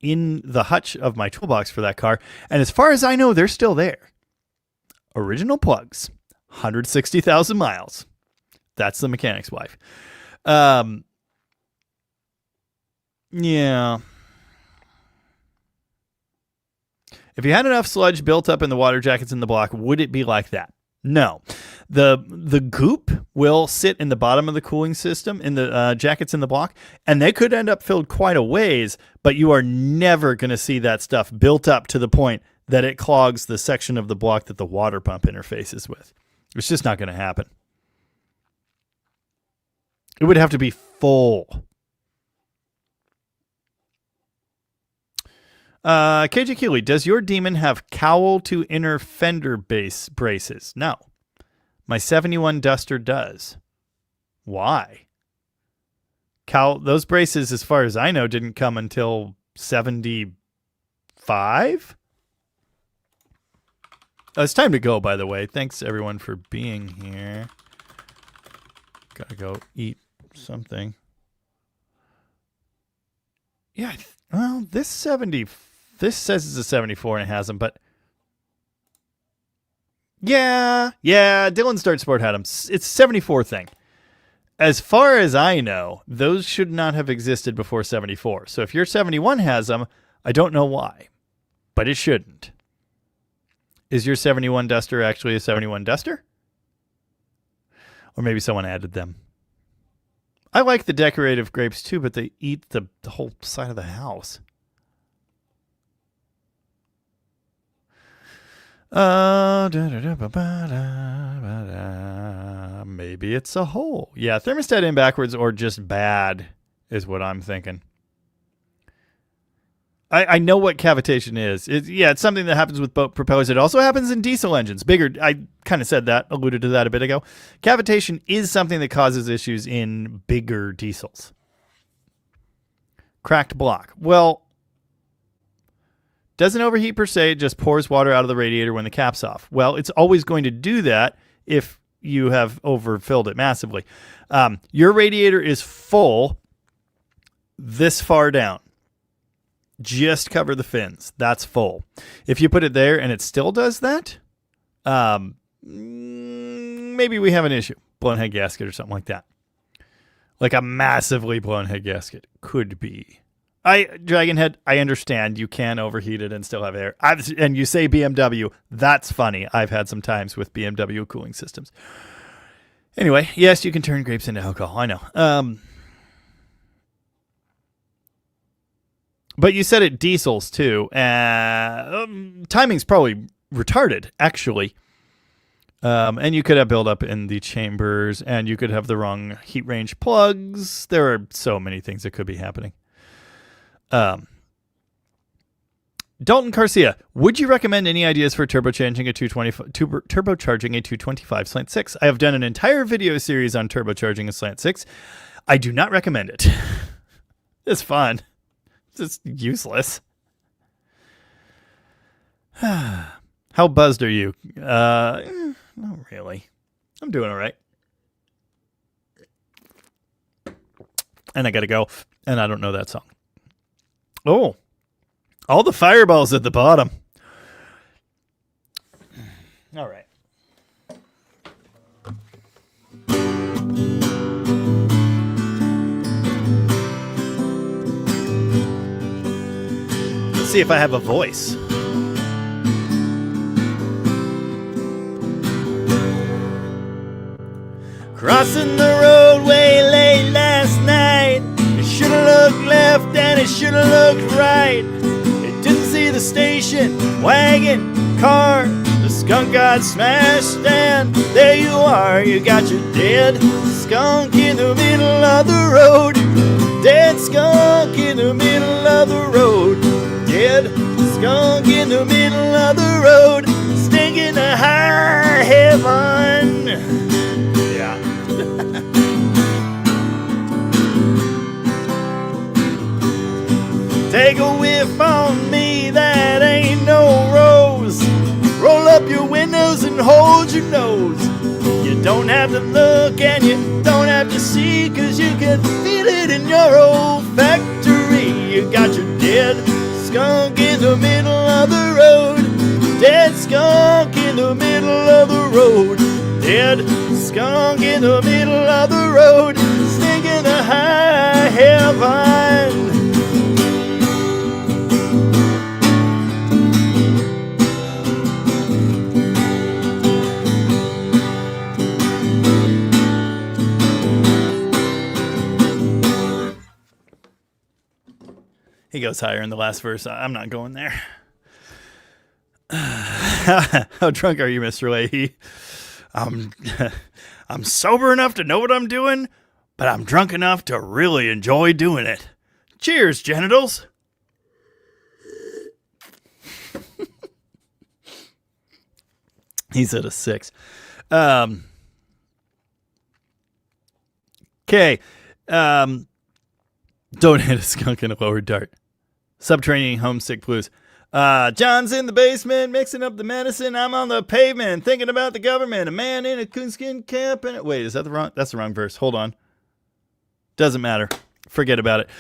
in the hutch of my toolbox for that car, and as far as I know, they're still there. Original plugs, 160,000 miles. That's the mechanic's wife. Yeah. If you had enough sludge built up in the water jackets in the block, would it be like that? No. The goop will sit in the bottom of the cooling system in the jackets in the block, and they could end up filled quite a ways, but you are never going to see that stuff built up to the point that it clogs the section of the block that the water pump interfaces with. It's just not going to happen. It would have to be full. KJ Keeley, does your Demon have cowl to inner fender base braces? No. My 71 Duster does. Why? Those braces, as far as I know, didn't come until 75? It's time to go, by the way. Thanks, everyone, for being here. Gotta go eat something. Yeah, well, this says it's a 74 and it hasn't, but yeah, Dylan Start Sport had them. It's 74 thing. As far as I know, those should not have existed before 74. So if your 71 has them, I don't know why, but it shouldn't. Is your 71 Duster actually a 71 Duster? Or maybe someone added them. I like the decorative grapes too, but they eat the whole side of the house. Maybe it's a hole. Yeah, thermostat in backwards or just bad is what I'm thinking. I know what cavitation is. It's something that happens with boat propellers. It also happens in diesel engines. I kind of said that, alluded to that a bit ago. Cavitation is something that causes issues in bigger diesels. Cracked block. Well, doesn't overheat per se. It just pours water out of the radiator when the cap's off. Well, it's always going to do that if you have overfilled it massively. Your radiator is full this far down. Just cover the fins. That's full. If you put it there and it still does that, maybe we have an issue. Blown head gasket or something like that. Like a massively blown head gasket. Could be. Dragonhead, I understand you can overheat it and still have air. And you say BMW. That's funny. I've had some times with BMW cooling systems. Anyway, yes, you can turn grapes into alcohol. I know. But you said it diesels too. Timing's probably retarded, actually. And you could have buildup in the chambers, and you could have the wrong heat range plugs. There are so many things that could be happening. Dalton Garcia, would you recommend any ideas for turbocharging a 225 slant 6? I have done an entire video series on turbocharging a slant 6. I do not recommend it. It's fun. It's useless. How buzzed are you? Not really. I'm doing all right. And I got to go. And I don't know that song. Oh. All the fireballs at the bottom. All right. Let's see if I have a voice. Crossing the roadway late last night. It should have looked left and it should have looked right. Didn't see the station wagon, car, the skunk got smashed, and there you are, you got your dead skunk in the middle of the road. Dead skunk in the middle of the road. Dead skunk in the middle of the road. Stinking to high heaven. Yeah. Take a whiff on me, that ain't no rose. Roll up your windows and hold your nose. You don't have to look and you don't have to see, 'cause you can feel it in your olfactory. You got your dead skunk in the middle of the road. Dead skunk in the middle of the road. Dead skunk in the middle of the road. Stinking to high heaven. He goes higher in the last verse. I'm not going there. How drunk are you, Mr. Leahy? I'm sober enough to know what I'm doing, but I'm drunk enough to really enjoy doing it. Cheers, genitals. He's at a 6. Okay. Don't hit a skunk in a lower dart. Subterranean homesick blues. John's in the basement mixing up the medicine. I'm on the pavement thinking about the government. A man in a coonskin cap. And wait, is that the wrong? That's the wrong verse. Hold on. Doesn't matter. Forget about it.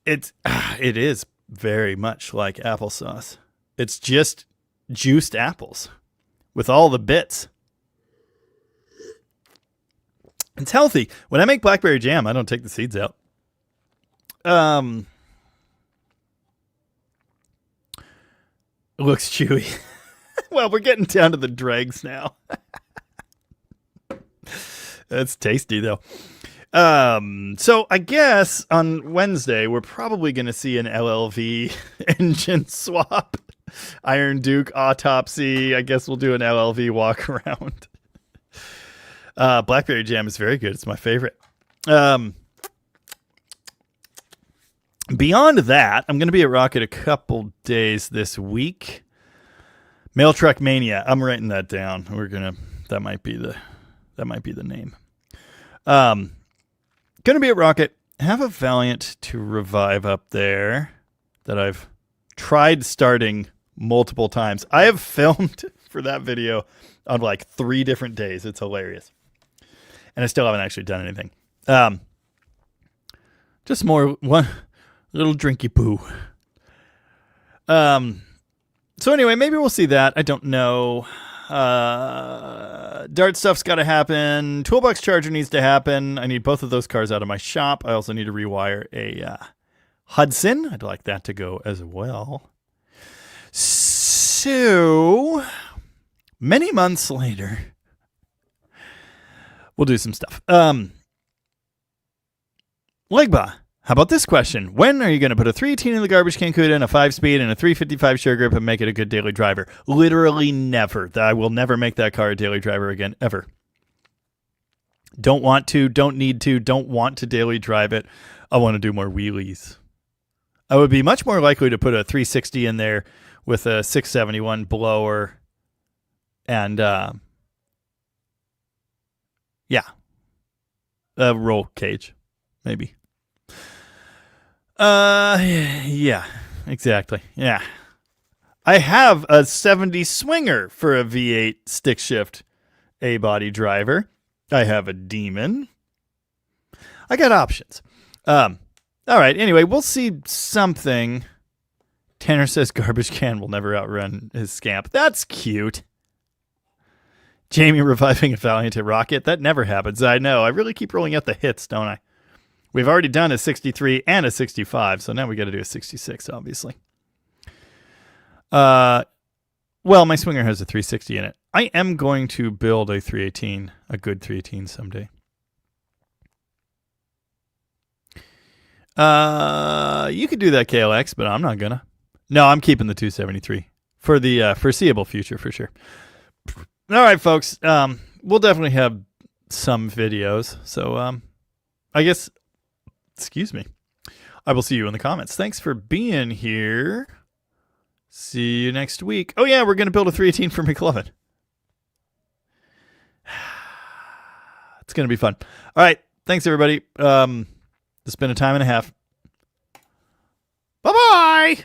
It is very much like applesauce. It's just juiced apples with all the bits. It's healthy. When I make blackberry jam, I don't take the seeds out. It looks chewy. Well, we're getting down to the dregs now. That's tasty, though. So I guess on Wednesday, we're probably going to see an LLV engine swap. Iron Duke autopsy. I guess we'll do an LLV walk around. Blackberry jam is very good. It's my favorite. Beyond that, I'm going to be at Rocket a couple days this week. Mail Truck Mania. I'm writing that down. That might be the name. Going to be at Rocket. Have a Valiant to revive up there that I've tried starting multiple times. I have filmed for that video on like 3 different days. It's hilarious. And I still haven't actually done anything. Just more one little drinky poo. So anyway, maybe we'll see that. I don't know. Dart stuff's got to happen. Toolbox charger needs to happen. I need both of those cars out of my shop. I also need to rewire a Hudson. I'd like that to go as well. So many months later, we'll do some stuff. Legba, How about this question? When are you going to put a 318 in the garbage can CUDA and a 5-speed and a 355 sure grip and make it a good daily driver? Literally never. I will never make that car a daily driver again, ever. Don't want to, don't need to, don't want to daily drive it. I want to do more wheelies. I would be much more likely to put a 360 in there with a 671 blower and, a roll cage, maybe. Yeah, exactly. Yeah. I have a 70 swinger for a V8 stick shift A-body driver. I have a Demon. I got options. All right. Anyway, we'll see something. Tanner says garbage can will never outrun his scamp. That's cute. Jamie reviving a Valiant hit rocket. That never happens. I know. I really keep rolling out the hits, don't I? We've already done a 63 and a 65, so now we got to do a 66, obviously. Well, my Swinger has a 360 in it. I am going to build a 318, a good 318 someday. You could do that, KLX, but I'm not gonna. No, I'm keeping the 273 for the foreseeable future, for sure. All right, folks. We'll definitely have some videos, so I guess. Excuse me. I will see you in the comments. Thanks for being here. See you next week. Oh, yeah, we're going to build a 318 for McLovin. It's going to be fun. All right. Thanks, everybody. It's been a time and a half. Bye-bye.